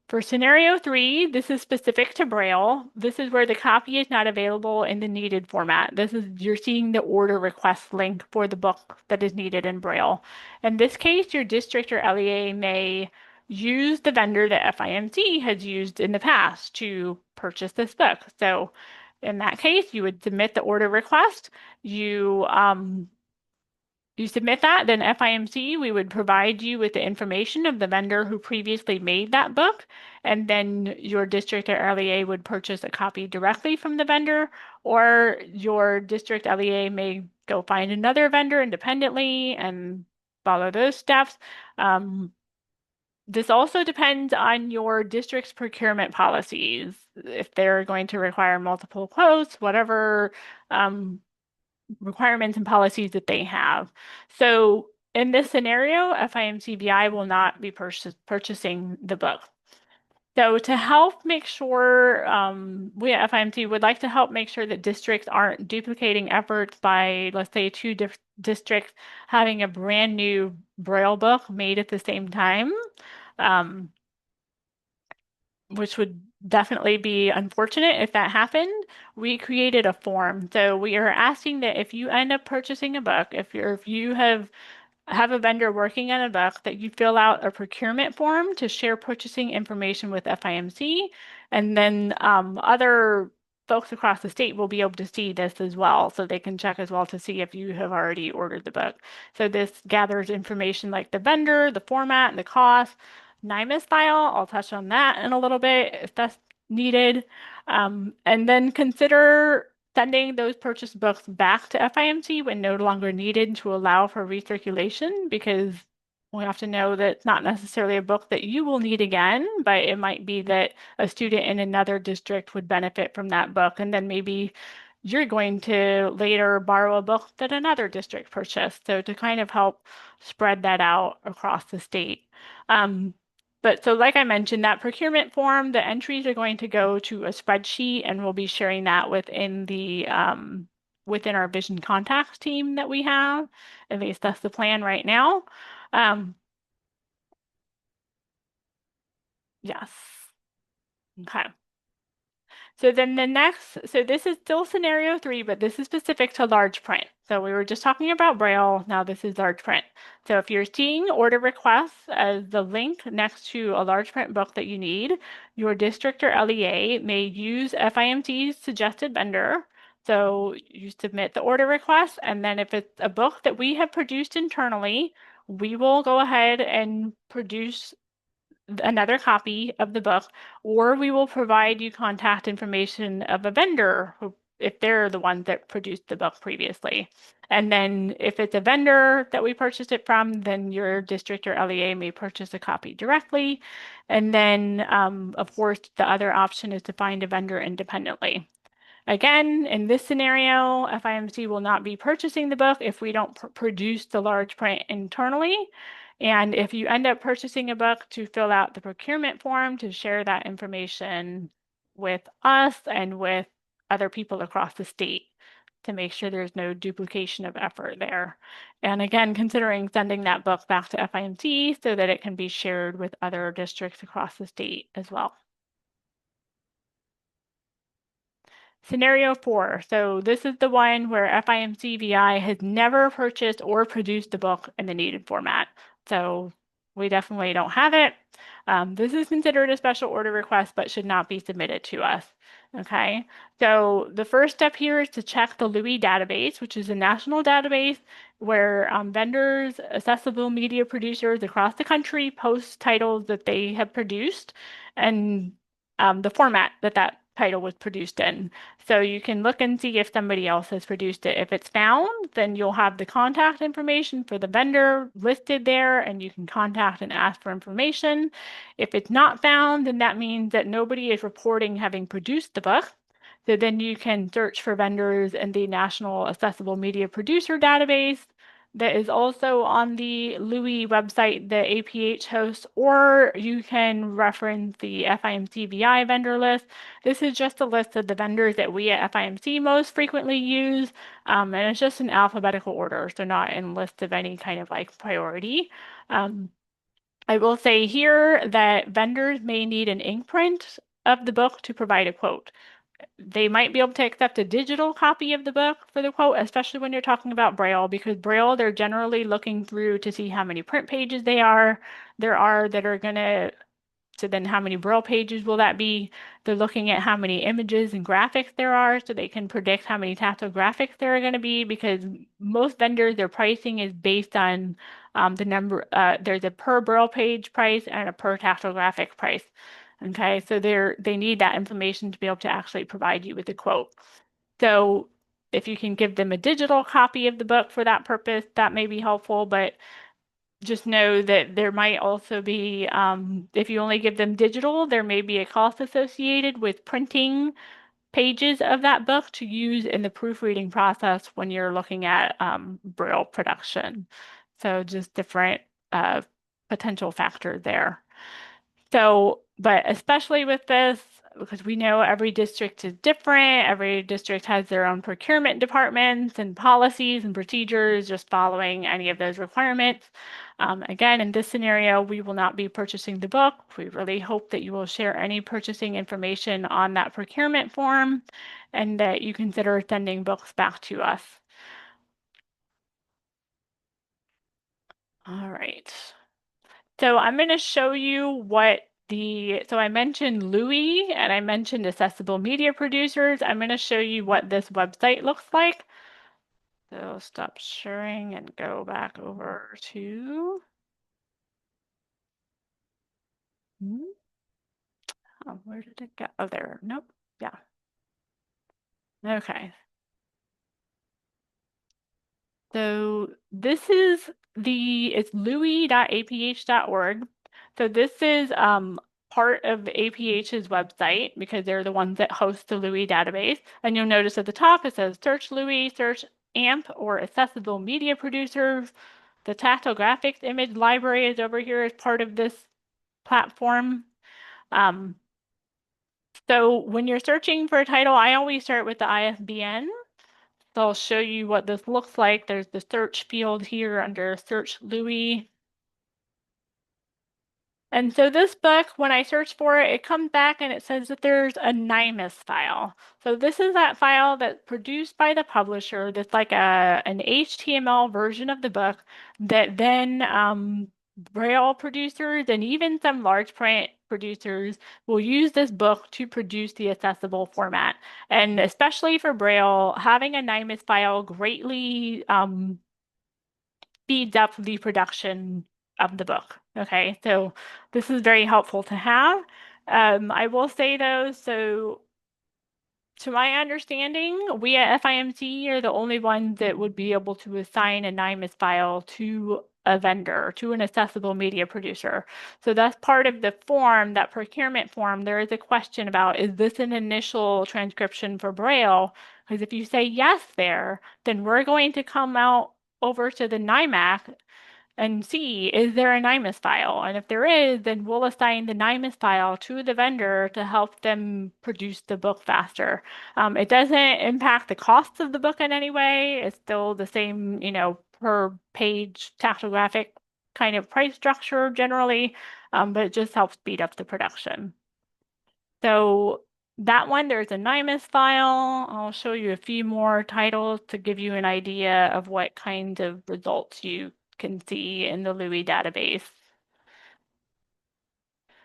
For scenario three, this is specific to Braille. This is where the copy is not available in the needed format. You're seeing the order request link for the book that is needed in Braille. In this case, your district or LEA may use the vendor that FIMC has used in the past to purchase this book. So in that case, you would submit the order request. You You submit that, then FIMC, we would provide you with the information of the vendor who previously made that book, and then your district or LEA would purchase a copy directly from the vendor, or your district LEA may go find another vendor independently and follow those steps. Um, this also depends on your district's procurement policies. If they're going to require multiple quotes, whatever um, requirements and policies that they have. So in this scenario, FIMC-VI will not be purchasing the book. So to help make sure, we at FIMC would like to help make sure that districts aren't duplicating efforts by, let's say, two districts having a brand new Braille book made at the same time. Um, which would definitely be unfortunate if that happened. We created a form. So we are asking that if you end up purchasing a book, if you have a vendor working on a book, that you fill out a procurement form to share purchasing information with FIMC, and then other folks across the state will be able to see this as well, so they can check as well to see if you have already ordered the book. So this gathers information like the vendor, the format, the cost, NIMAS file. I'll touch on that in a little bit if that's needed. And then consider sending those purchased books back to FIMC when no longer needed to allow for recirculation, because we have to know that it's not necessarily a book that you will need again, but it might be that a student in another district would benefit from that book. And then maybe you're going to later borrow a book that another district purchased. So to kind of help spread that out across the state. Um, but so like I mentioned, that procurement form, the entries are going to go to a spreadsheet, and we'll be sharing that within our vision contacts team that we have. At least that's the plan right now. Um, yes. Okay. So this is still scenario 3, but this is specific to large print. So we were just talking about Braille. Now this is large print. So if you're seeing order requests as the link next to a large print book that you need, your district or LEA may use FIMC's suggested vendor. So you submit the order request, and then if it's a book that we have produced internally, we will go ahead and produce another copy of the book, or we will provide you contact information of a vendor who, if they're the ones that produced the book previously. And then if it's a vendor that we purchased it from, then your district or LEA may purchase a copy directly. And then, of course, the other option is to find a vendor independently. Again, in this scenario, FIMC will not be purchasing the book if we don't produce the large print internally. And if you end up purchasing a book, to fill out the procurement form to share that information with us and with other people across the state to make sure there's no duplication of effort there. And again, considering sending that book back to FIMC so that it can be shared with other districts across the state as well. Scenario 4. So this is the one where FIMC-VI has never purchased or produced the book in the needed format. So we definitely don't have it. This is considered a special order request, but should not be submitted to us. Okay, so the first step here is to check the LUI database, which is a national database where vendors, accessible media producers across the country post titles that they have produced, and the format that that title was produced in. So you can look and see if somebody else has produced it. If it's found, then you'll have the contact information for the vendor listed there, and you can contact and ask for information. If it's not found, then that means that nobody is reporting having produced the book. So then you can search for vendors in the National Accessible Media Producer Database that is also on the LUI website that APH hosts, or you can reference the FIMC-VI vendor list. This is just a list of the vendors that we at FIMC most frequently use, and it's just in alphabetical order, so not in list of any kind of like priority. I will say here that vendors may need an ink print of the book to provide a quote. They might be able to accept a digital copy of the book for the quote, especially when you're talking about Braille, because Braille, they're generally looking through to see how many print pages there are that are going to So then how many Braille pages will that be? They're looking at how many images and graphics there are so they can predict how many tactile graphics there are going to be because most vendors, their pricing is based on the number, there's a per Braille page price and a per tactile graphic price. Okay, so they need that information to be able to actually provide you with a quote. So if you can give them a digital copy of the book for that purpose, that may be helpful, but just know that there might also be, if you only give them digital, there may be a cost associated with printing pages of that book to use in the proofreading process when you're looking at Braille production. So just different uh, potential factors there. So, but especially with this, because we know every district is different, every district has their own procurement departments and policies and procedures, just following any of those requirements. Again, in this scenario, we will not be purchasing the book. We really hope that you will share any purchasing information on that procurement form and that you consider sending books back to us. All right. So I'm going to show you so I mentioned Louis and I mentioned accessible media producers. I'm going to show you what this website looks like. So stop sharing and go back over to, Hmm, oh, where did it go? Oh, there. Nope. Yeah. Okay. So this is it's louis.aph.org. So this is part of APH's website because they're the ones that host the Louis database. And you'll notice at the top it says search Louis, search AMP or accessible media producers. The tactile graphics image library is over here as part of this platform. Um, so when you're searching for a title, I always start with the ISBN. So I'll show you what this looks like. There's the search field here under search Louis. And so this book, when I search for it, it comes back and it says that there's a NIMUS file. So this is that file that's produced by the publisher that's like an HTML version of the book that then Braille producers and even some large print producers will use this book to produce the accessible format. And especially for Braille, having a NIMUS file greatly speeds up the production of the book. Okay, so this is very helpful to have. I will say though, so to my understanding, we at FIMC are the only ones that would be able to assign a NIMUS file to a vendor, to an accessible media producer. So that's part of the form, that procurement form. There is a question about, is this an initial transcription for Braille? Because if you say yes there, then we're going to come out over to the NIMAC and see, is there a NIMUS file? And if there is, then we'll assign the NIMUS file to the vendor to help them produce the book faster. It doesn't impact the cost of the book in any way. It's still the same, per page tactographic kind of price structure generally, but it just helps speed up the production. So that one, there's a NIMUS file. I'll show you a few more titles to give you an idea of what kinds of results you can see in the Louis database.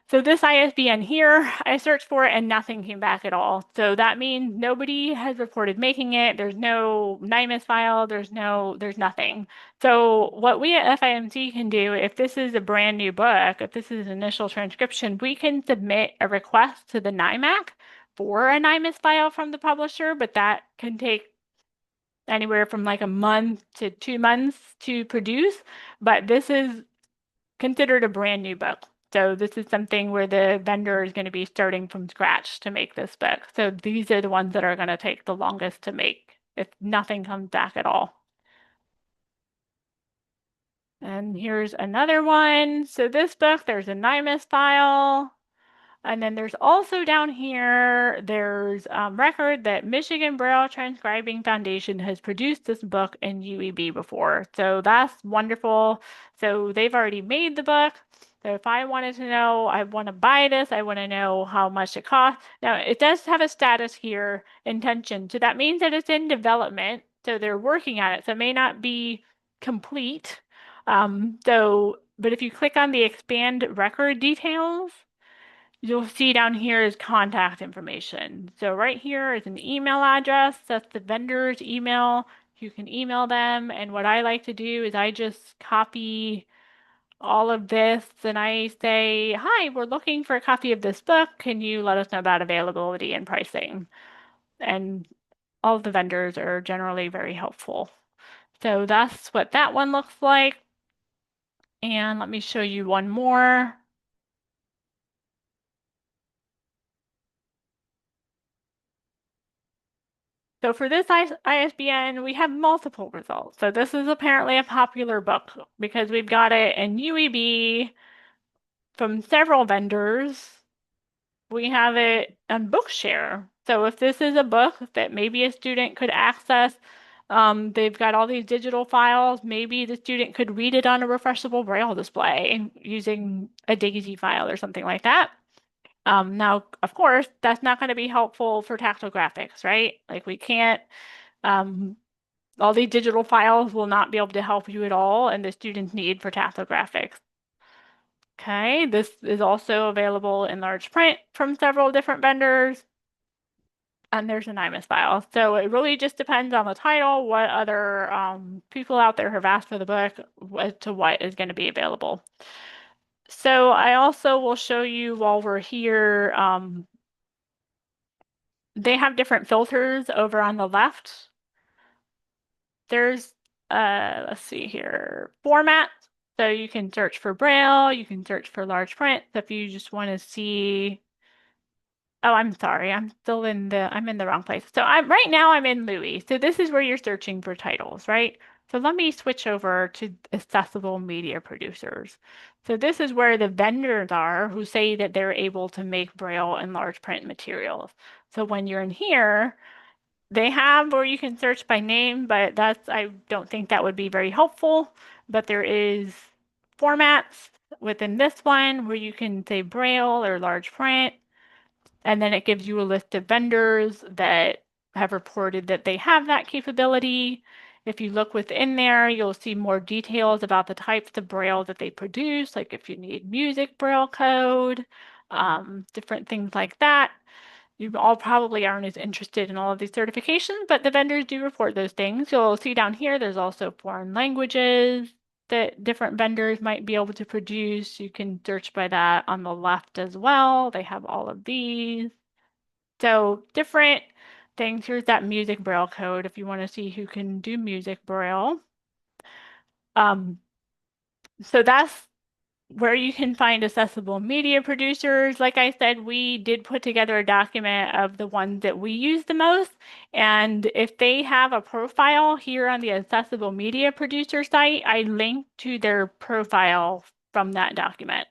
So this ISBN here, I searched for it and nothing came back at all. So that means nobody has reported making it. There's no NIMUS file. There's nothing. So what we at FIMC can do, if this is a brand new book, if this is initial transcription, we can submit a request to the NIMAC for a NIMUS file from the publisher, but that can take anywhere from like a month to 2 months to produce. But this is considered a brand new book. So this is something where the vendor is going to be starting from scratch to make this book. So these are the ones that are going to take the longest to make if nothing comes back at all. And here's another one. So this book, there's a NIMUS file. And then there's also down here, there's record that Michigan Braille Transcribing Foundation has produced this book in UEB before. So that's wonderful. So they've already made the book. So if I wanted to know, I want to buy this, I want to know how much it costs. Now, it does have a status here, intention. So that means that it's in development. So they're working on it. So it may not be complete. But if you click on the expand record details, you'll see down here is contact information. So right here is an email address. That's the vendor's email. You can email them. And what I like to do is I just copy all of this and I say, hi, we're looking for a copy of this book. Can you let us know about availability and pricing? And all of the vendors are generally very helpful. So that's what that one looks like. And let me show you one more. So for this ISBN, we have multiple results. So this is apparently a popular book because we've got it in UEB from several vendors. We have it on Bookshare. So if this is a book that maybe a student could access, they've got all these digital files. Maybe the student could read it on a refreshable Braille display using a DAISY file or something like that. Now, of course, that's not going to be helpful for tactile graphics, right? Like we can't, um, all these digital files will not be able to help you at all in the student's need for tactile graphics. Okay, this is also available in large print from several different vendors. And there's an IMAS file. So it really just depends on the title, what other people out there have asked for the book, as to what is going to be available. So I also will show you while we're here, they have different filters over on the left. There's, let's see here, format. So you can search for Braille, you can search for large print. So if you just want to see, oh, I'm sorry, I'm in the wrong place. So right now I'm in Louis. So this is where you're searching for titles, right? So let me switch over to accessible media producers. So this is where the vendors are who say that they're able to make Braille and large print materials. So when you're in here, they have where you can search by name, but I don't think that would be very helpful. But there is formats within this one where you can say Braille or large print, and then it gives you a list of vendors that have reported that they have that capability. If you look within there, you'll see more details about the types of Braille that they produce, like if you need music Braille code, different things like that. You all probably aren't as interested in all of these certifications, but the vendors do report those things. You'll see down here, there's also foreign languages that different vendors might be able to produce. You can search by that on the left as well. They have all of these. So different things. Here's that music Braille code if you want to see who can do music Braille. Um, so that's where you can find accessible media producers. Like I said, we did put together a document of the ones that we use the most. And if they have a profile here on the accessible media producer site, I linked to their profile from that document.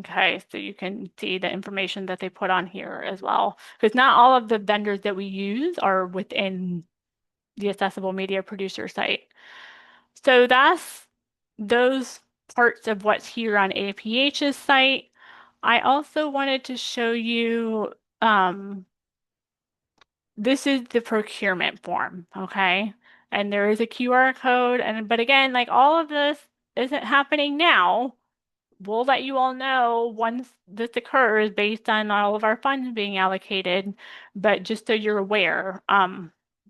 Okay, so you can see the information that they put on here as well. Because not all of the vendors that we use are within the accessible media producer site. So that's those parts of what's here on APH's site. I also wanted to show you, this is the procurement form, okay? And there is a QR code, but again, like all of this isn't happening now. We'll let you all know once this occurs based on all of our funds being allocated, but just so you're aware,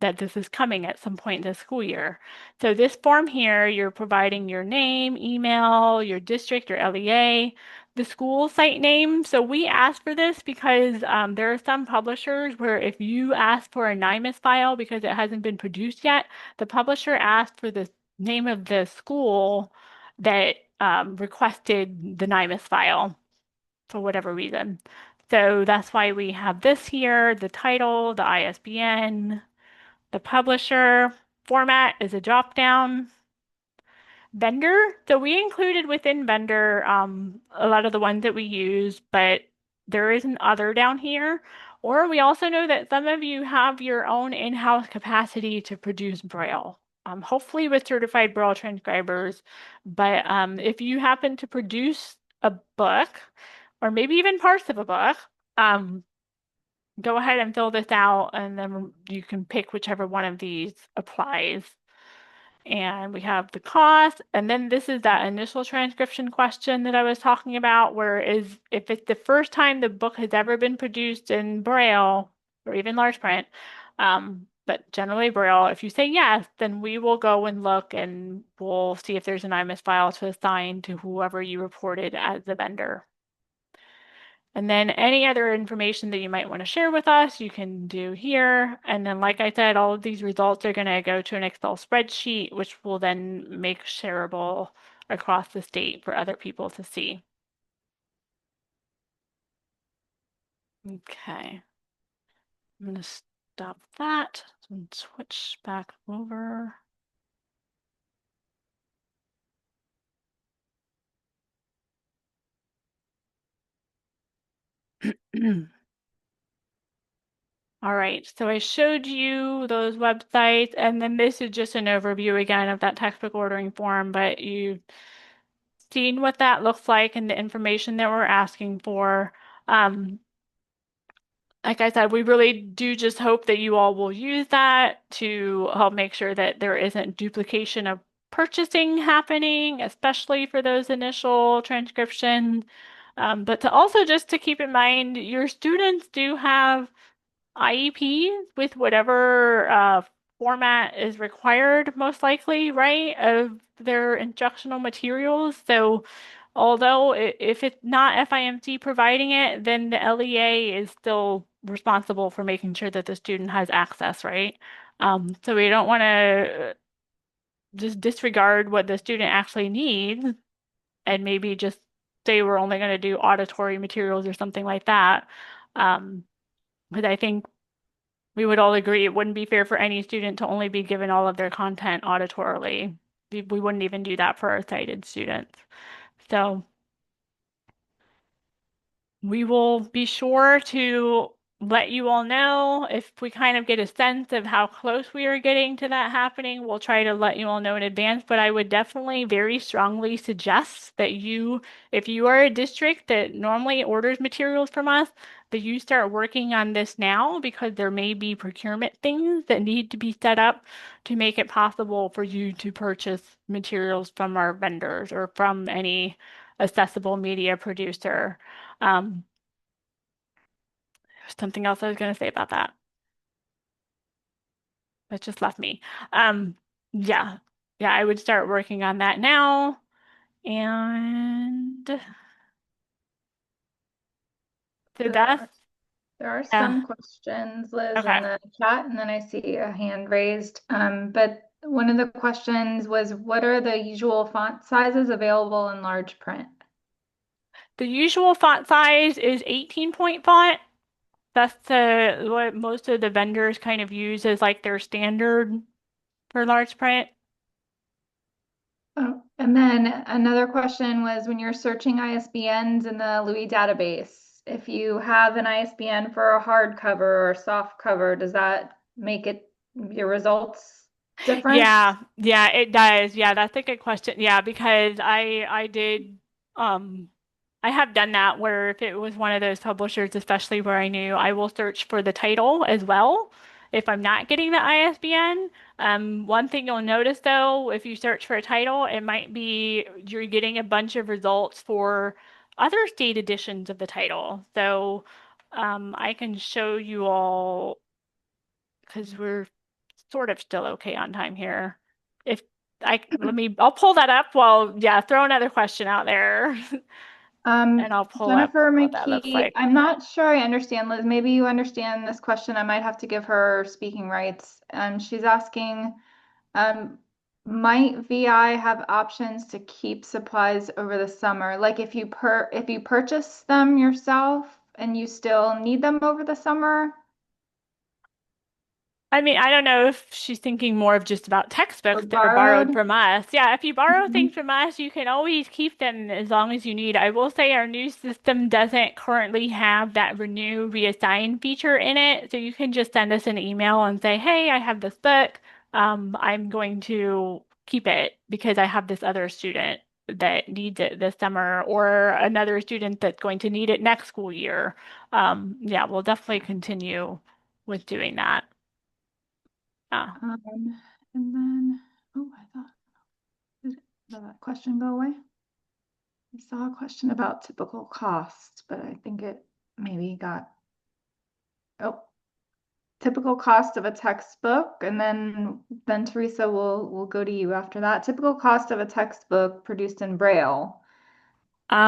that this is coming at some point this school year. So this form here, you're providing your name, email, your district or LEA, the school site name. So we asked for this because there are some publishers where if you ask for a NIMAS file because it hasn't been produced yet, the publisher asked for the name of the school that requested the NIMAS file for whatever reason. So that's why we have this here, the title, the ISBN, the publisher. Format is a drop-down. Vendor, so we included within vendor a lot of the ones that we use, but there is an other down here. Or we also know that some of you have your own in-house capacity to produce Braille, hopefully with certified Braille transcribers. But if you happen to produce a book, or maybe even parts of a book, go ahead and fill this out, and then you can pick whichever one of these applies. And we have the cost, and then this is that initial transcription question that I was talking about, where is if it's the first time the book has ever been produced in Braille or even large print, but generally Braille, if you say yes, then we will go and look and we'll see if there's an IMIS file to assign to whoever you reported as the vendor. And then any other information that you might want to share with us, you can do here. And then, like I said, all of these results are going to go to an Excel spreadsheet, which will then make shareable across the state for other people to see. Okay, I'm going to stop that and switch back over. All right, so I showed you those websites, and then this is just an overview again of that textbook ordering form, but you've seen what that looks like and the information that we're asking for. Um, like I said, we really do just hope that you all will use that to help make sure that there isn't duplication of purchasing happening, especially for those initial transcriptions. But to also just to keep in mind, your students do have IEP with whatever format is required, most likely, right, of their instructional materials. So, although if it's not FIMC providing it, then the LEA is still responsible for making sure that the student has access, right? So we don't want to just disregard what the student actually needs and maybe just say we're only going to do auditory materials or something like that. Because I think we would all agree it wouldn't be fair for any student to only be given all of their content auditorily. We wouldn't even do that for our sighted students. So we will be sure to let you all know if we kind of get a sense of how close we are getting to that happening. We'll try to let you all know in advance, but I would definitely very strongly suggest that if you are a district that normally orders materials from us, that you start working on this now because there may be procurement things that need to be set up to make it possible for you to purchase materials from our vendors or from any accessible media producer. Um, Something else I was going to say about that. That just left me. Um, yeah, yeah, I would start working on that now. And so There that's, are there are yeah, some questions, Liz, okay. in the chat, and then I see a hand raised. But one of the questions was, what are the usual font sizes available in large print? The usual font size is 18-point font. That's what most of the vendors kind of use as like their standard for large print. Oh, and then another question was when you're searching ISBNs in the Louis database, if you have an ISBN for a hardcover or a soft cover, does that make it your results different? Yeah, yeah, it does. Yeah, that's a good question. Yeah, because I did um I have done that where if it was one of those publishers, especially where I knew I will search for the title as well if I'm not getting the ISBN. One thing you'll notice though, if you search for a title, it might be you're getting a bunch of results for other state editions of the title. So I can show you all because we're sort of still okay on time here. If I'll pull that up. Well, yeah, throw another question out there and I'll pull up Jennifer what that looks McKee, like. I'm not sure I understand, Liz. Maybe you understand this question. I might have to give her speaking rights. She's asking, Um, might VI have options to keep supplies over the summer? Like if you purchase them yourself and you still need them over the summer I mean, I don't know if she's thinking more of just about or textbooks that are borrowed borrowed. from us. Yeah, if you borrow things Mhm. from us, you can always keep them as long as you need. I will say our new system doesn't currently have that renew reassign feature in it. So you can just send us an email and say, hey, I have this book. I'm going to keep it because I have this other student that needs it this summer or another student that's going to need it next school year. Yeah, we'll definitely continue with doing that. Ah. And then Oh, I thought, did that question go away? I saw a question about typical costs, but I think it maybe got, oh, typical cost of a textbook, and then Teresa will go to you after that. Typical cost of a textbook produced in Braille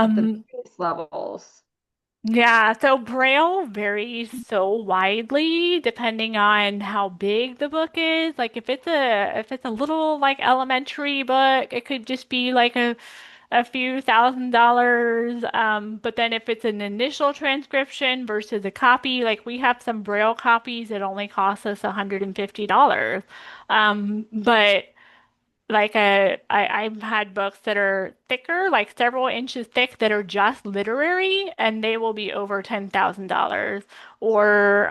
at the Um, various levels. yeah, so Braille varies so widely depending on how big the book is. Like if it's a little like elementary book, it could just be like a few $1,000s. But then if it's an initial transcription versus a copy, like we have some Braille copies that only cost us $150. But I've had books that are thicker, like several inches thick, that are just literary, and they will be over $10,000. Or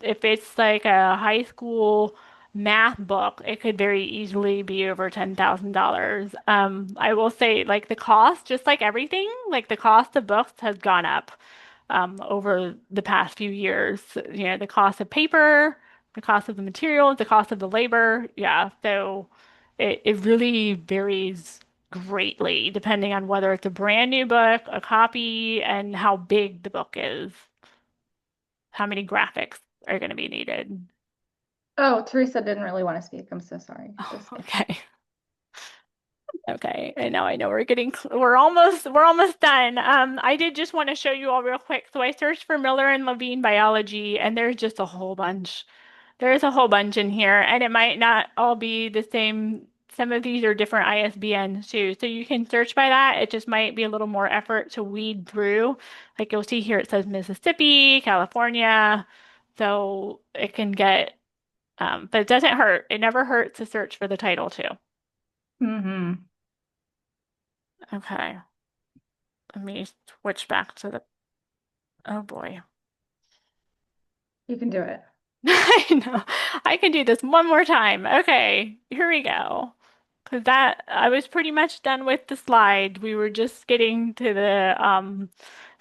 if it's like a high school math book, it could very easily be over $10,000. I will say, like the cost, just like everything, like the cost of books has gone up over the past few years. You know, the cost of paper, the cost of the materials, the cost of the labor. Yeah, so it really varies greatly depending on whether it's a brand new book, a copy, and how big the book is, how many graphics are going to be needed. Oh, Teresa didn't really want to speak. I'm so sorry. Oh, Just kidding. okay. Okay, and now I know we're almost done. I did just want to show you all real quick. So I searched for Miller and Levine biology, and there's just a whole bunch. There's a whole bunch in here, and it might not all be the same. Some of these are different ISBNs too. So you can search by that. It just might be a little more effort to weed through. Like you'll see here, it says Mississippi, California. So it can get, but it doesn't hurt. It never hurts to search for the title too. Mm-hmm. Okay. Let me switch back to oh boy. You can do it. I know. I can do this one more time. Okay, here we go. Because that I was pretty much done with the slide. We were just getting to the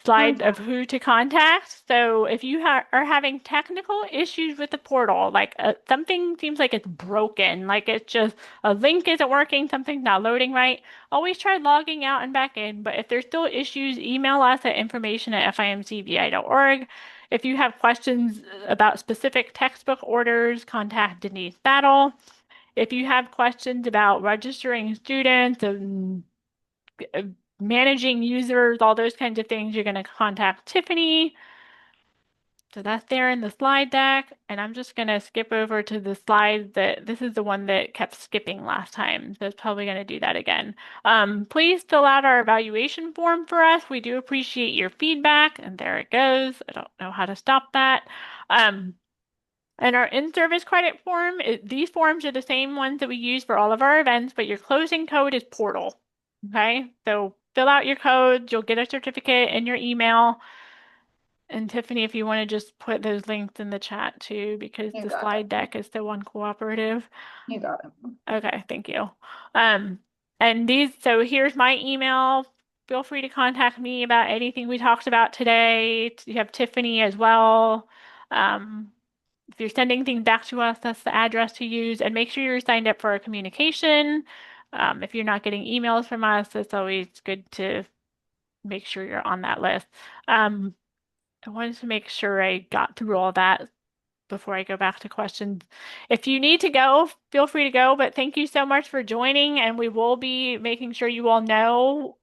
slide of Contact. who to contact. So if you are having technical issues with the portal, like something seems like it's broken, like it's just a link isn't working, something's not loading right, always try logging out and back in. But if there's still issues, email us at information@fimcvi.org. If you have questions about specific textbook orders, contact Denise Battle. If you have questions about registering students and uh, managing users, all those kinds of things, you're going to contact Tiffany. So that's there in the slide deck. And I'm just going to skip over to the slide that this is the one that kept skipping last time. So it's probably going to do that again. Please fill out our evaluation form for us. We do appreciate your feedback. And there it goes. I don't know how to stop that. Um, and our in-service credit form, these forms are the same ones that we use for all of our events, but your closing code is portal. Okay, so fill out your codes, you'll get a certificate in your email. And Tiffany, if you want to just put those links in the chat too, because You the got slide it. deck is so uncooperative. You got it. Okay, thank you. Um, and so here's my email. Feel free to contact me about anything we talked about today. You have Tiffany as well. Um, if you're sending things back to us, that's the address to use. And make sure you're signed up for our communication. If you're not getting emails from us, it's always good to make sure you're on that list. Um, I wanted to make sure I got through all that before I go back to questions. If you need to go, feel free to go. But thank you so much for joining, and we will be making sure you all know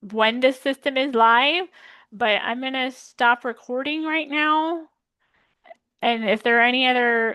when this system is live. But I'm going to stop recording right now. And if there are any other